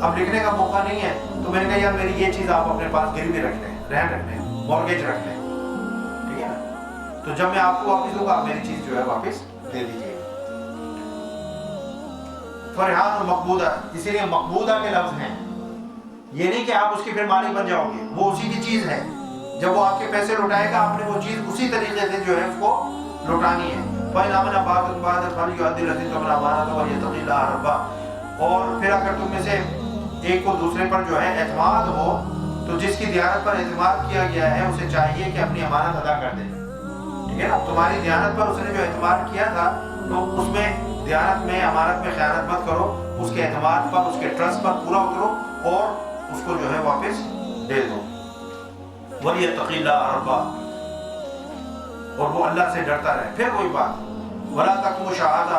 اب لکھنے کا موقع نہیں ہے تو میں نے کہا یار میری یہ چیز آپ اپنے پاس گروی رکھ لیں، رہن رکھ لیں، مورگیج رکھ لیں، ٹھیک ہے نا، تو جب میں آپ کو واپس دوں گا آپ میری چیز جو ہے واپس دے دیجیے. فرحان مقبوضہ، اسی لیے مقبوضہ کے لفظ ہیں، یہ نہیں کہ آپ اس کی پھر مالک بن جاؤ گے، وہ اسی کی چیز ہے. جب وہ آپ کے پیسے لوٹائے گا آپ نے وہ چیز اسی طریقے سے جو ہے اس کو لوٹانی ہے. فَإِنْ آمَنَ بَعْضُكُم بَعْضًا فَلْيُؤَدِّ الَّذِي اؤْتُمِنَ الْأَمَانَةَ وَلْيَتَّقِ اللَّهَ رَبَّهُ، اور پھر اگر تم میں سے ایک کو دوسرے پر جو ہے اعتماد ہو تو جس کی دیانت پر اعتماد کیا گیا ہے اسے چاہیے کہ اپنی امانت ادا کر دے، ٹھیک ہے نا. تمہاری دیانت پر اس نے جو اعتماد کیا تھا تو اس میں دیانت میں امانت میں خیانت مت کرو، اس کے اعتماد پر اس کے ٹرسٹ پر پورا اترو اور اس کو جو ہے واپس دے دو. وَلْيَتَّقِ اللَّهَ رَبَّهُ، اور وہ اللہ سے ڈرتا رہے. پھر وہی بات وَلَا تَكْتُمُوا الشَّهَادَةَ،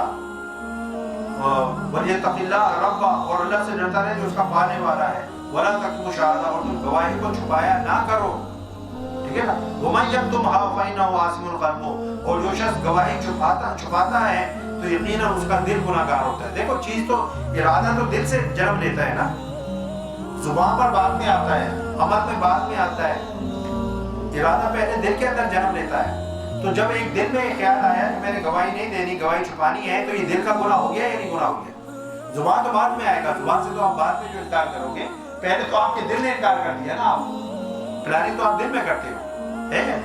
وَلْيَتَّقِ اللَّهَ رَبَّهُ، اور اللہ سے ڈرتا رہے جو اس کا پانے والا ہے. وَلَا تَكْتُمُوا الشَّهَادَةَ، اور تم گواہی کو چھپایا نہ کرو، ٹھیک ہے نا. وَمَن يَكْتُمْهَا فَإِنَّهُ آثِمٌ قَلْبُهُ، اور جو شخص گواہی چھپاتا ہے تو یقیناً اس کا دل گناہگار ہوتا ہے. دیکھو چیز تو ارادہ تو دل سے جنم لیتا ہے نا، زبان پر بعد میں آتا ہے، عمل میں بعد میں آتا ہے، ارادہ پہلے دل کے اندر جنم لیتا ہے. تو جب ایک دل میں خیال آیا کہ میں نے گواہی نہیں دینی، گواہی چھپانی ہے، تو یہ دل کا گناہ ہو گیا یا نہیں گناہ ہو گیا؟ زبان تو بعد میں آئے گا، زبان سے تو آپ بعد میں جو انکار کرو گے، پہلے تو آپ کے دل نے انکار کر دیا نا، آپ پلاننگ تو آپ دل میں کرتے ہو، ہے.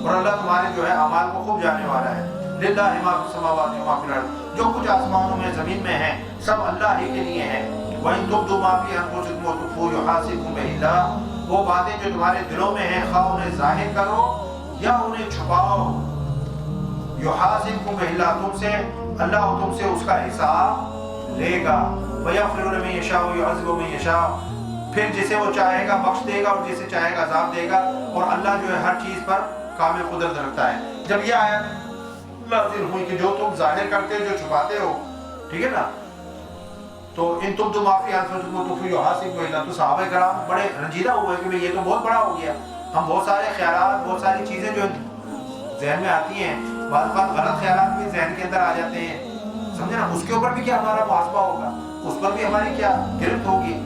اور اللہ تمہارے جو ہے اعمال کو خوب جاننے والا ہے. للہ ما فی السماوات و ما فی الارض، جو کچھ آسمانوں میں زمین میں ہے سب اللہ ہی کے لیے ہے. وَإِن تُبْدُوا مَا فِي أَنفُسِكُمْ وَتُخْفُوهُ يُحَاسِبْكُم بِهِ اللَّهُ، وہ باتیں جو تمہارے دلوں میں ہیں خواہ انہیں ظاہر کرو یا انہیں چھپاؤ، یحاسبکم بِاللَّهِ، تم سے اللہ تم سے اس کا حساب لے گا. وَيَغْفِرُ لَمَن يَشَاءُ وَيُعَذِّبُ مَن يَشَاءُ، پھر جسے وہ چاہے گا بخش دے گا اور جسے چاہے گا عذاب دے گا. اور اللہ جو ہے ہر چیز پر کامل قدرت رکھتا ہے. جب یہ آیت نازل ہوئی کہ جو تم ظاہر کرتے ہو جو چھپاتے ہو، ٹھیک ہے نا، تو ان تم تو معافی انفسکم وتخفوا یحاسبکم اللہ، تو صحابہ کرام بڑے رنجیدہ ہوئے کہ یہ تو بہت بڑا ہو گیا. ہم بہت سارے خیالات، بہت ساری چیزیں جو ذہن میں آتی ہیں، بعض اوقات غلط خیالات بھی ذہن کے اندر آ جاتے ہیں، سمجھے نا، اس کے اوپر بھی کیا ہمارا محاسبہ ہوگا، اس پر بھی ہماری کیا گرفت ہوگی.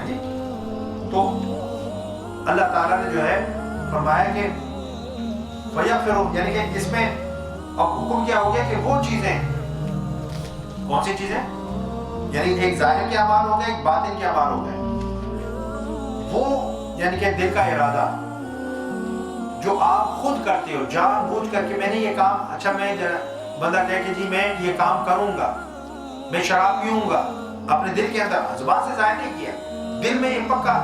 جی تو اللہ تعالیٰ نے جو ہے فرمایا کہ فَيَغْفِرُ، یعنی کہ اس میں اب حکم کیا ہو گیا کہ وہ چیزیں، کون سی چیزیں، یعنی ایک ظاہر کے اعمال ہو گئے، ایک باطن کے اعمال ہو گئے، وہ یعنی کہ دل کا ارادہ جو آپ خود کرتے ہو جان بوجھ کر کے میں نے یہ کام، اچھا میں بندہ کہے کہ جی میں یہ کام کروں گا، میں شراب پیوں گا، اپنے دل کے اندر زبان سے ظاہر نہیں کیا، دل میں یہ پکا،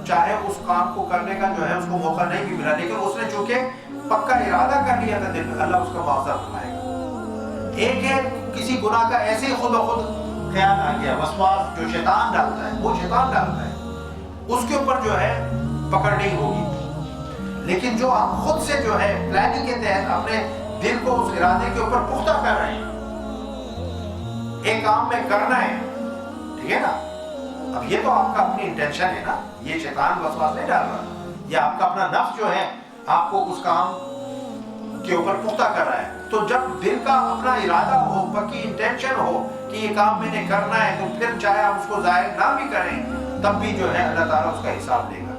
چاہے اس کام کو کرنے کا جو ہے اس کو موقع نہیں بھی ملا لیکن اس نے چونکہ پکا ارادہ کر لیا تھا دل میں، اللہ اس کا معاوضہ فرمائے گا. ایک ہے کسی گناہ کا ایسے ہی خود بخود خیال آ گیا، وسواس جو شیطان ڈالتا ہے، وہ شیطان ڈالتا ہے، اس کے اوپر جو ہے پکڑ نہیں ہوگی. لیکن جو آپ خود سے جو ہے پلاننگ کے تحت اپنے دل کو اس ارادے کے اوپر پختہ کر رہے ہیں، ایک کام میں کرنا ہے، ٹھیک ہے نا، اب یہ تو آپ کا اپنی انٹینشن ہے نا، یہ شیطان وسواس نہیں ڈال رہا، یہ آپ کا اپنا نفس جو ہے آپ کو اس کام کے اوپر پختہ کر رہا ہے. تو جب دل کا اپنا ارادہ ہو، پکی انٹینشن ہو کہ یہ کام میں نے کرنا ہے، تو پھر چاہے آپ اس کو ظاہر نہ بھی کریں تب بھی جو ہے اللہ تعالیٰ اس کا حساب لے گا.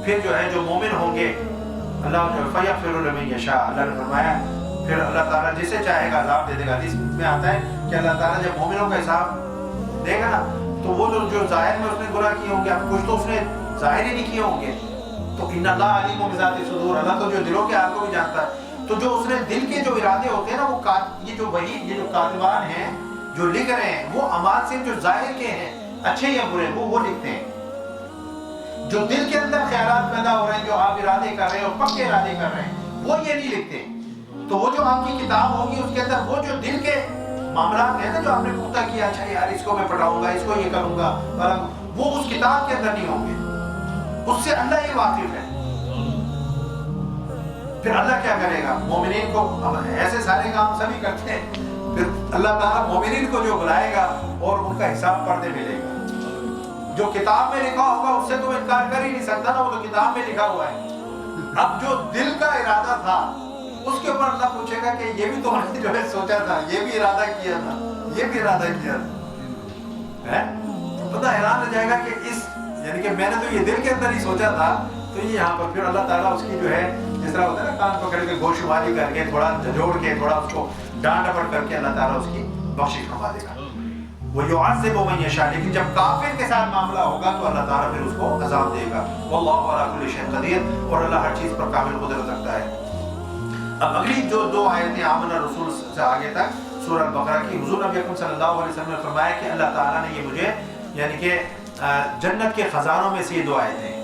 پھر جو ہے جو مومن ہوں گے اللہ جو فَيَغْفِرُ لِمَن يَشَاءُ، اللہ نے فرمایا پھر اللہ تعالیٰ جسے چاہے گا عذاب دے دے گا. حدیث میں آتا ہے کہ اللہ تعالیٰ جب مومنوں کا حساب دے گا نا تو وہ جو ظاہر میں اس نے گناہ کیے ہوں گے، اب کچھ تو اس نے ظاہر ہی نہیں کیے ہوں گے، تو ان اللہ علیم بذات الصدور، اللہ تو جو دلوں کے حال کو بھی جانتا ہے. تو جو اس نے دل کے جو ارادے ہوتے ہیں نا، وہ یہ جو کاتبان ہیں جو لکھ رہے ہیں، وہ اعمال سے جو ظاہر کے ہیں اچھے یا برے وہ لکھتے ہیں. جو دل کے اندر خیالات پیدا ہو رہے ہیں، جو آپ ارادے کر رہے ہیں اور پکے ارادے کر رہے ہیں، وہ یہ نہیں لکھتے. تو وہ جو آپ کی کتاب ہوگی اس کے اندر وہ جو دل کے معاملات ہیں نا، جو آپ نے پختہ کیا، اچھا یار اس کو میں پڑھاؤں گا، اس کو یہ کروں گا، وہ اس کتاب کے اندر نہیں ہوں گے. اس سے اللہ ہی واقف ہے. پھر اللہ کیا کرے گا؟ مومنین کو، اب ایسے سارے کام سبھی کرتے ہیں، پھر اللہ تعالیٰ مومنین کو جو بلائے گا اور ان کا حساب پردے ملے گا. جو کتاب میں لکھا ہوگا اس سے تو انکار کر ہی نہیں سکتا نا، وہ تو کتاب میں لکھا ہوا ہے. اب جو دل کا ارادہ تھا اس کے اوپر اللہ پوچھے گا کہ یہ بھی تو نے جو ہے سوچا تھا، یہ بھی ارادہ کیا تھا، یہ بھی ارادہ کیا تھا. پتہ حیران رہ جائے گا کہ یعنی کہ میں نے تو یہ دل کے اندر ہی سوچا تھا. تو یہ یہاں پر پھر اللہ تعالیٰ اس کی جو ہے جس طرح ہوتا ہے نا، کان پکڑ کے گوشواری کر کے تھوڑا جھجوڑ کے تھوڑا اس کو ڈانٹ ڈپٹ کر کے اللہ تعالیٰ اس کی بخشش فرما دے گا. وَيُعَذِّبُ مَن يَشَاءُ، لیکن جب کافر کے ساتھ معاملہ ہوگا تو اللہ تعالیٰ پھر اس کو عذاب دے گا. وَاللَّهُ عَلَىٰ كُلِّ شَيْءٍ قَدِيرٌ، اور اللہ ہر چیز پر کامل قدرت رکھتا ہے. اب اگلی جو 2 آیتیں آمن الرسول سے آگے تک سورہ البقرہ کی، حضور نبی اکرم صلی اللہ علیہ وسلم نے فرمایا کہ اللہ تعالیٰ نے یہ مجھے یعنی کہ جنت کے خزانوں میں سے یہ 2 آیتیں،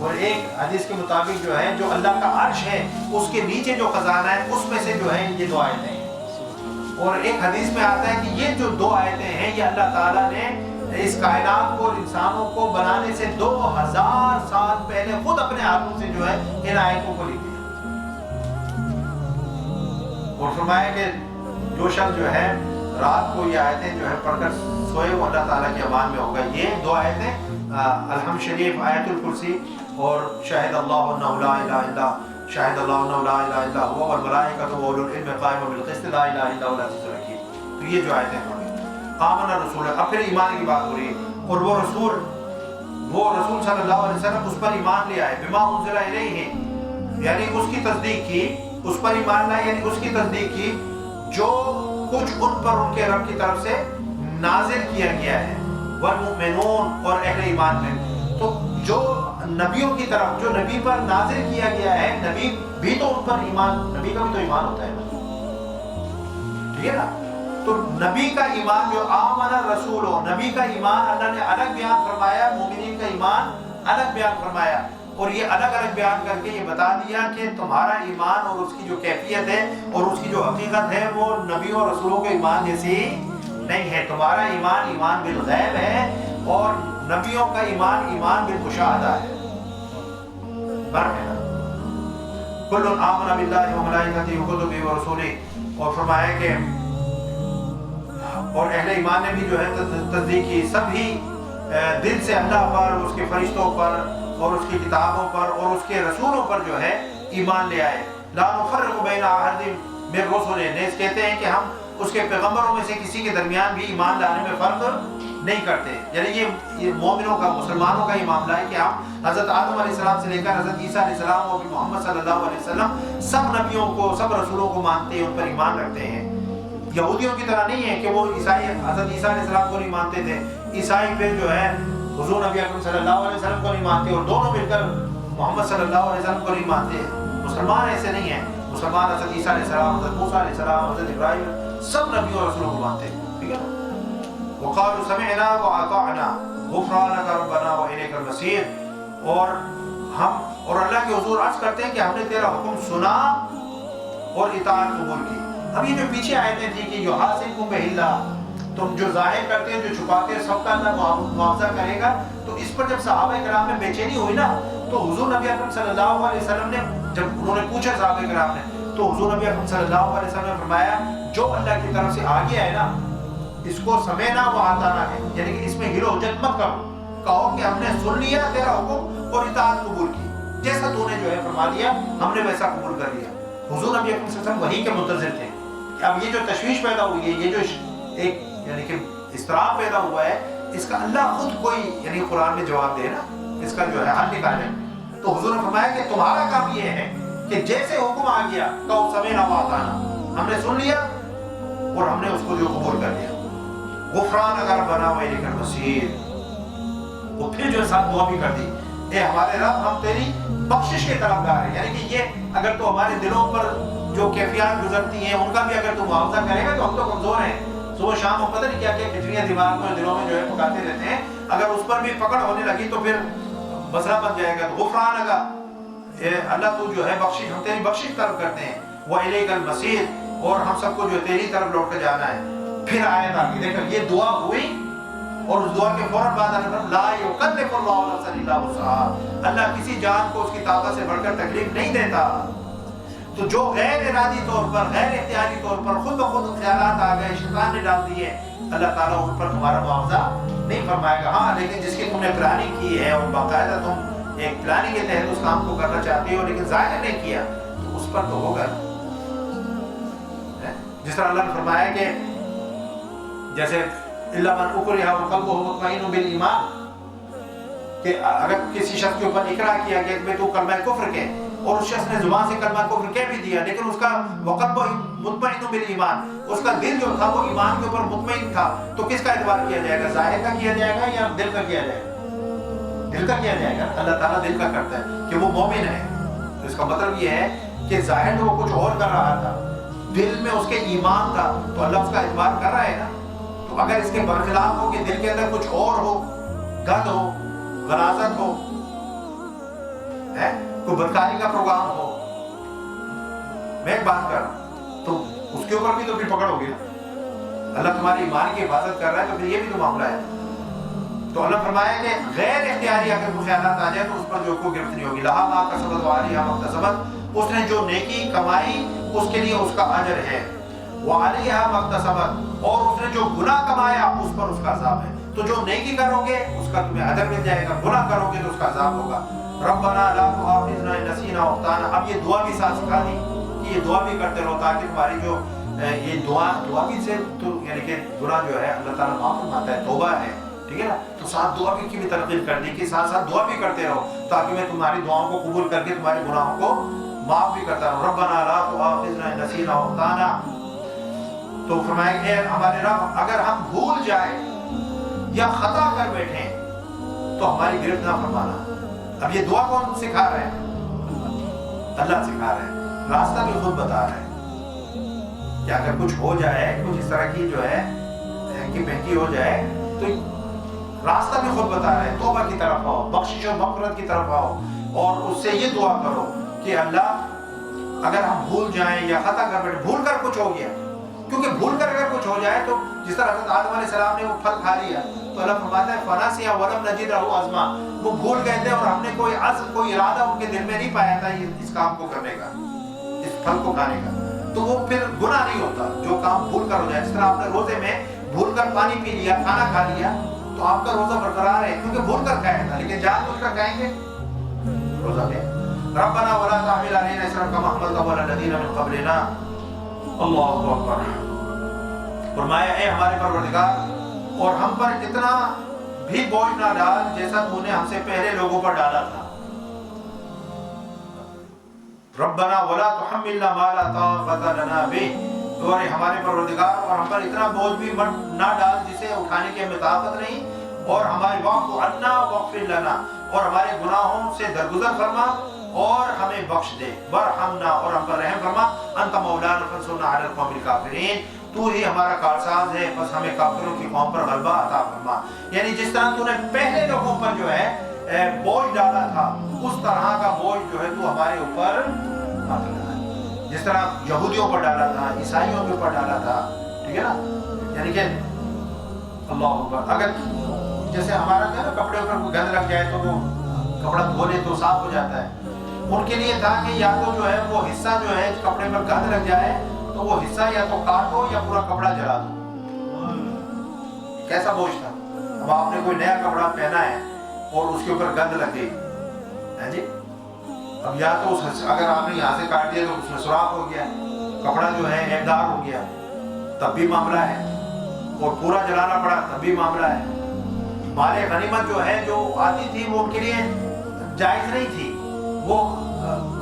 اور ایک حدیث کے مطابق جو ہے جو اللہ کا عرش ہے اس کے نیچے جو خزانہ ہے اس میں سے جو ہے یہ 2 آیتیں ہیں. اور ایک حدیث میں آتا ہے کہ یہ جو 2 آیتیں ہیں یہ اللہ تعالیٰ نے اس کائنات کو اور انسانوں کو بنانے سے 2000 سال پہلے خود اپنے ہاتھوں سے جو ہے ان آیتوں کو لکھ دیا. اور فرمایا کہ جو شخص جو ہے رات کو یہ آیتیں جو ہے پڑھ کر سوئے وہ اللہ تعالیٰ کے امان میں ہوگا. یہ 2 آیتیں الحمد شریف، آیت الکرسی اور شاہد اللہ انہ لا الہ الا شاہد اللہ انہ لا الہ الا هو والملائکۃ واولو العلم قائما بالقسط لا الہ الا هو العزیز الحکیم. تو یہ جو آیتیں پڑھی آمن الرسول، اب پھر ایمان کی بات ہو رہی ہے. اور وہ رسول صلی اللہ علیہ وسلم اس پر ایمان لے آئے، بما انزل الیہ، یعنی اس کی تصدیق کی، اس پر ایمان لائے یعنی اس کی تصدیق کی جو کچھ ان پر ان کے رب کی طرف سے نازل کیا گیا ہے. والمؤمنون، اور اہل ایمان میں تو جو نبیوں کی طرف جو نبی پر نازل کیا گیا ہے، نبی بھی تو ان پر ایمان، نبی کا بھی تو ایمان ہوتا ہے نا، ٹھیک ہے نا. تو نبی کا ایمان جو آمن الرسول ہو، نبی کا ایمان اللہ نے الگ بیان فرمایا، مومنین کا ایمان الگ بیان فرمایا. اور یہ الگ الگ بیان کر کے یہ بتا دیا کہ تمہارا ایمان اور اس کی جو کیفیت ہے اور اس کی جو حقیقت ہے وہ نبیوں اور رسولوں کے ایمان جیسی نہیں ہے. تمہارا ایمان بالغیب ہے اور نبیوں کا ایمان بالمشاہدہ ہے. فرق ہے نا. کل آمن باللہ وملائکتہ وکتبہ ورسولہ، اور فرمایا کہ اور اہل ایمان نے بھی جو ہے تصدیق کی، سب ہی دل سے اللہ پر، اس کے فرشتوں پر اور اس کی کتابوں پر اور اس کے رسولوں پر جو ہے ایمان لے آئے. لا نفرق بین احد من رسلہ، نیز کہتے ہیں کہ ہم اس کے پیغمبروں میں سے کسی کے درمیان بھی ایمان لانے میں فرق نہیں کرتے. یعنی یہ مومنوں کا، مسلمانوں کا یہ معاملہ ہے کہ ہم حضرت آدم علیہ السلام سے لے کر حضرت عیسیٰ علیہ السلام اور محمد صلی اللہ علیہ وسلم سب نبیوں کو، سب رسولوں کو مانتے ہیں، ان پر ایمان رکھتے ہیں. یہودیوں کی طرح نہیں ہے کہ وہ عیسائی حضرت عیسیٰ علیہ السلام کو نہیں مانتے تھے، عیسائی پھر جو ہے حضور نبی اکرم صلی اللہ علیہ وسلم کو نہیں مانتے، اور دونوں مل کر محمد صلی اللہ علیہ وسلم کو نہیں مانتے. مسلمان ایسے نہیں ہیں. مسلمان حضرت عیسیٰ علیہ السلام، حضرت موسیٰ علیہ السلام، حضرت ابراہیم، سب نبیوں اور رسولوں کو مانتے ہیں. ٹھیک ہے نا. وقالوا سمعنا واطعنا غفرانک ربنا والیک المصیر، اور ہم اور اللہ کے حضور عرض کرتے ہیں کہ ہم نے تیرا حکم سنا اور اطاعت قبول کی. اب یہ جو پیچھے آیتیں تھیں کہ یحاسبکم بہ اللہ، تم جو ظاہر کرتے ہیں جو چھپاتے ہیں سب کا اللہ معاوضہ کرے گا. تو اس پر جب صحابہ کرام میں بے چینی ہوئی نا تو حضور نبی اکرم صلی اللہ علیہ وسلم نے جب انہوں نے پوچھا صحابہ کرام نے تو حضور نبی اکرم صلی اللہ علیہ وسلم نے فرمایا جو اللہ کی طرف سے آ گیا ہے نا اس کو سمعنا و اطعنا ہے, یعنی کہ اس میں ہلو حجت مت کرو, کہو کہ ہم نے سن لیا تیرا حکم اور اطاعت قبول کی, جیسا تو نے جو ہے فرما دیا ہم نے ویسا قبول کر لیا. حضور نبی اکرم صلی اللہ علیہ وسلم وحی کے منتظر تھے. اب یہ جو تشویش پیدا ہوئی ہے, یہ جو ایک یعنی کہ اضطراب پیدا ہوا ہے, اس کا اللہ خود کوئی یعنی قرآن میں جواب دے نا, اس کا جو ہے حل نکالے. تو حضور نے فرمایا کہ تمہارا کام یہ ہے کہ جیسے حکم آ گیا کہو سمعنا و اطعنا, ہم نے سن لیا اور ہم نے اس کو جو قبول کر لیا. غفران اگر بنا و الیک المصیر, وہ پھر جو ساتھ دعا بھی کر دی, اے ہمارے رب ہم تیری بخشش کے طلبگار ہیں. یعنی کہ یہ اگر تو ہمارے دلوں پر جو کیفیات گزرتی ہیں ان کا بھی اگر تو معاوضہ کرے گا تو ہم تو کمزور ہیں, صبح شام ہم پتہ نہیں کیا کیا کھچڑیاں دماغ میں دلوں میں جو ہے پکاتے رہتے ہیں, اگر اس پر بھی پکڑ ہونے لگی تو پھر مسئلہ بن جائے گا. تو غفران اگا, اے اللہ تو جو ہے بخشش, ہم تیری بخشش طلب کرتے ہیں, وہ الیک المصیر, اور ہم سب کو جو تیری طرف لوٹ کے جانا ہے. پھر آیت آ گئی, دیکھو یہ دعا ہوئی اور اس دعا کے فوراً بعد لا یکلف اللہ نفسا الا وسعها, اللہ کسی جان کو اس کی طاقت سے بڑھ کر تکلیف نہیں دیتا. تو جو غیر ارادی طور پر غیر اختیاری طور پر خود بخود خیالات آ گئے, شیطان نے ڈال دیے, اللہ تعالیٰ ان پر تمہارا معاوضہ نہیں فرمائے گا. ہاں لیکن جس کی تم نے پلاننگ کی ہے اور باقاعدہ تم ایک پلاننگ کے تحت اس کام کو کرنا چاہتے ہو لیکن ظاہر نہیں کیا تو اس پر تو ہوگا. جس طرح اللہ نے فرمایا کہ جیسے الا من اکرہ وقلبہ مطمئن بالایمان, کہ اگر کسی شخص کے اوپر اقرار کیا گیا کہ تو کلمہ کفر کے, اور اس شخص نے زبان سے کلمہ کفر کہہ بھی دیا لیکن اس کا وقلبہ مطمئن بالایمان, اس کا دل جو تھا وہ ایمان کے اوپر مطمئن تھا, تو کس کا اعتبار کیا جائے گا, ظاہر کا کیا جائے گا یا دل کا کیا جائے گا؟ دل کا کیا جائے گا. اللہ تعالیٰ دل کا کرتا ہے کہ وہ مومن ہے. تو اس کا مطلب یہ ہے کہ ظاہر تو وہ کچھ اور کر رہا تھا, دل میں اس کے ایمان تھا, تو اللہ اس کا اعتبار کر رہا ہے نا. تو اگر اس کے برخلاف ہو کہ دل کے اندر کچھ اور ہو, گند ہو, غلاظت ہو, کوئی بدکاری کا پروگرام ہو, میں ایک بات کر رہا ہوں تو اس کے اوپر بھی تو پھر پکڑ ہوگی نا. اللہ تمہاری ایمان کی حفاظت کر رہا ہے تو پھر یہ بھی تو معاملہ ہے. تو اللہ فرمایا کہ غیر اختیاری اگر کوئی خیالات آ جائے تو اس پر جو کوئی گرفت نہیں ہوگی. لہا ما کسبت وعلیہا ما اکتسبت, اس نے جو نیکی کمائی اس کے لیے اس کا اجر ہے. وعلیہا ما اکتسبت, اور اس نے جو گناہ کمایا اس پر اس کا عذاب ہے. تو جو نیکی کرو گے اس کا تمہیں اجر مل جائے گا, گناہ کرو گے تو اس کا عذاب ہوگا. ربنا لا تؤاخذنا ان نسینا او اخطانا, اب یہ دعا بھی ساتھ سکھا دی کہ یہ دعا بھی کرتے رہو تاکہ تمہاری جو یہ دعا بھی سے تو یعنی کہ گناہ جو ہے اللہ تعالیٰ معاف فرماتا ہے, توبہ ہے, ٹھیک ہے نا. تو ساتھ دعا بھی کی بھی ترغیب کر دی کہ ساتھ ساتھ دعا بھی کرتے رہو تاکہ میں تمہاری دعاؤں کو قبول کر کے تمہارے گناہوں کو معاف بھی کرتا رہوں. ربنا لا تؤاخذنا ان نسینا او اخطانا, تو فرمایا کہ ہمارے رب اگر ہم بھول جائیں یا خطا کر بیٹھیں تو ہماری گرفت نہ فرمانا. اب یہ دعا کون سکھا رہے ہیں؟ اللہ سکھا رہے ہیں, راستہ بھی خود بتا رہے ہیں کہ اگر کچھ ہو جائے, کچھ اس طرح کی جو ہے ہینکی پینکی ہو جائے تو راستہ بھی خود بتا رہے ہیں. توبہ کی طرف آؤ, بخشش و مغفرت کی طرف آؤ, اور اس سے یہ دعا کرو کہ اللہ اگر ہم بھول جائیں یا خطا کر بیٹھے, بھول کر کچھ ہو گیا, کیونکہ بھول کر اگر کچھ ہو جائے تو جس طرح حضرت آدم علیہ السلام نے وہ پھل کھا لیا تو اللہ فرماتا ہے فنسیا ولم نجد له عزما, وہ بھول گئے تھے اور ہم نے کوئی عزم کوئی ارادہ ان کے دل میں نہیں پایا تھا اس کام کو کرنے کا, اس پھل کو کھانے کا. تو وہ پھر گناہ نہیں ہوتا جو کام بھول کر ہو جائے. جس طرح آپ نے روزے میں بھول کر پانی پی لیا, کھانا کھا لیا, تو آپ کا روزہ برقرار ہے کیونکہ بھول کر کھایا تھا, لیکن جان بوجھ کر کھائیں گے روزہ میں. ربنا ولا تحمل علينا إصرا كما حملته على الذين من قبلنا. اللہ اکبر. فرمایا اے ہمارے پروردگار اور ہم پر اتنا بھی بوجھ نہ ڈال جیسا تو نے ہم سے پہلے لوگوں پر ڈالا تھا. ربنا ولا تحملنا ما لا طاقة لنا به, اور ہمارے پروردگار اور ہم پر اتنا بوجھ بھی نہ ڈال جسے اٹھانے کی ہمیں طاقت نہیں, اور ہمارے واقع عنا واغفر لنا, اور ہمارے گناہوں سے درگزر فرما اور ہمیں بخش دے. ورحمنا, اور ہم پر رحم فرما. انت مولانا فانصرنا علی القوم الکافرین, تو ہی ہمارا کارساز ہے بس ہمیں کافروں کی قوم پر غلبہ عطا فرما. یعنی جس طرح تو نے پہلے لوگوں پر جو ہے بوجھ ڈالا تھا اس طرح کا بوجھ جو ہے تو ہمارے اوپر مت ڈال, جس طرح یہودیوں پر ڈالا تھا, عیسائیوں کے اوپر ڈالا تھا, ٹھیک ہے نا. یعنی کہ اللہ اکبر. اگر جیسے ہمارا جو ہے نا کپڑے پر کوئی گند لگ جائے تو وہ کپڑا دھو لے تو صاف ہو جاتا ہے. ان کے لیے تھا کہ یا تو جو ہے وہ حصہ جو ہے کپڑے پر گند لگ جائے تو وہ حصہ یا تو کاٹو یا پورا کپڑا جلا دو. کیسا بوجھ تھا. اب آپ نے کوئی نیا کپڑا پہنا ہے اور اس کے اوپر گند لگ گئی ہے جی, اب یا تو اگر آپ نے یہاں سے کاٹ دیا تو اس میں سوراخ ہو گیا, کپڑا جو ہے ایکدار ہو گیا, تب بھی معاملہ ہے, اور پورا جلانا پڑا تب بھی معاملہ ہے. مال غنیمت جو ہے جو آتی تھی وہ ان کے لیے جائز نہیں تھی. وہ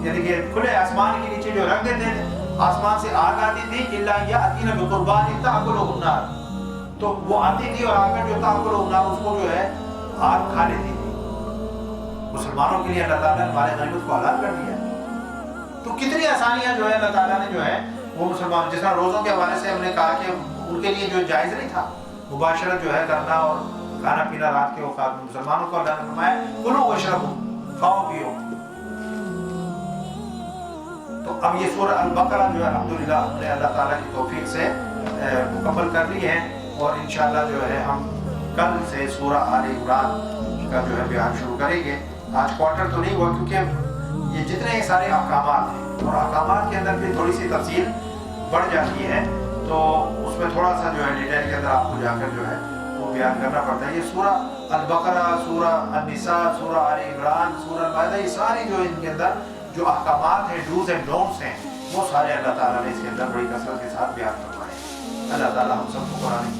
یعنی کہ کھلے آسمان کے نیچے جو رکھ دیتے تھے, آسمان سے آگ آتی تھی الا یاتین بقربان تاکلہ النار, تو وہ آتی تھی اور آ کر جو تاکلہ النار اس کو جو ہے آگ کھا لیتی تھی. مسلمانوں کے لیے اللہ تعالیٰ نے مال غنیمت کو حلال کر دیا. تو کتنی آسانیاں جو ہے اللہ تعالیٰ نے جو ہے وہ مسلمان, جس طرح روزوں کے حوالے سے ہم نے کہا کہ ان کے لیے جو جائز نہیں تھا مباشرت جو ہے کرنا اور کھانا پینا رات کے اوقات میں, مسلمانوں کو اللہ نے فرمایا کلوا واشربوا, کھاؤ پیو. تو اب یہ سورہ البقرہ جو ہے الحمدللہ ہم نے اللہ تعالیٰ کی توفیق سے مکمل کر لی ہے, اور انشاءاللہ جو ہے ہم کل سے سورہ آل عمران کا جو ہے بیان شروع کریں گے. آج کوارٹر تو نہیں ہوا کیونکہ یہ جتنے سارے احکامات ہیں اور احکامات کے اندر بھی تھوڑی سی تفصیل بڑھ جاتی ہے, تو اس میں تھوڑا سا جو ہے ڈیٹیل کے اندر آپ کو جا کر جو ہے وہ بیان کرنا پڑتا ہے. یہ سورہ البقرہ, سورہ النساء, سورہ آل عمران, سورہ المائدہ, یہ ساری جو ان کے اندر جو احکامات ہیں, ڈوز اینڈ ڈونٹس ہیں, وہ سارے اللہ تعالیٰ نے اس کے اندر بڑی کثرت کے ساتھ بیان فرمائے. اللہ تعالیٰ ہم سب کو قرآن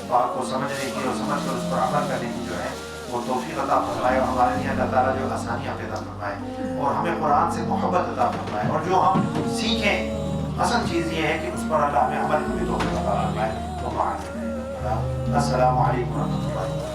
پاک کو سمجھنے کی اور سمجھ کر اس پر عمل کرنے کی جو ہے وہ توفیق عطا فرمائے, اور ہمارے لیے اللہ تعالیٰ جو آسانیاں پیدا فرمائے, اور ہمیں قرآن سے محبت عطا فرمائے, اور جو ہم سیکھیں اصل چیز یہ ہے کہ اس پر اللہ ہمیں عمل کی بھی توفیق عطا فرمائے. السلام علیکم ورحمۃ اللہ.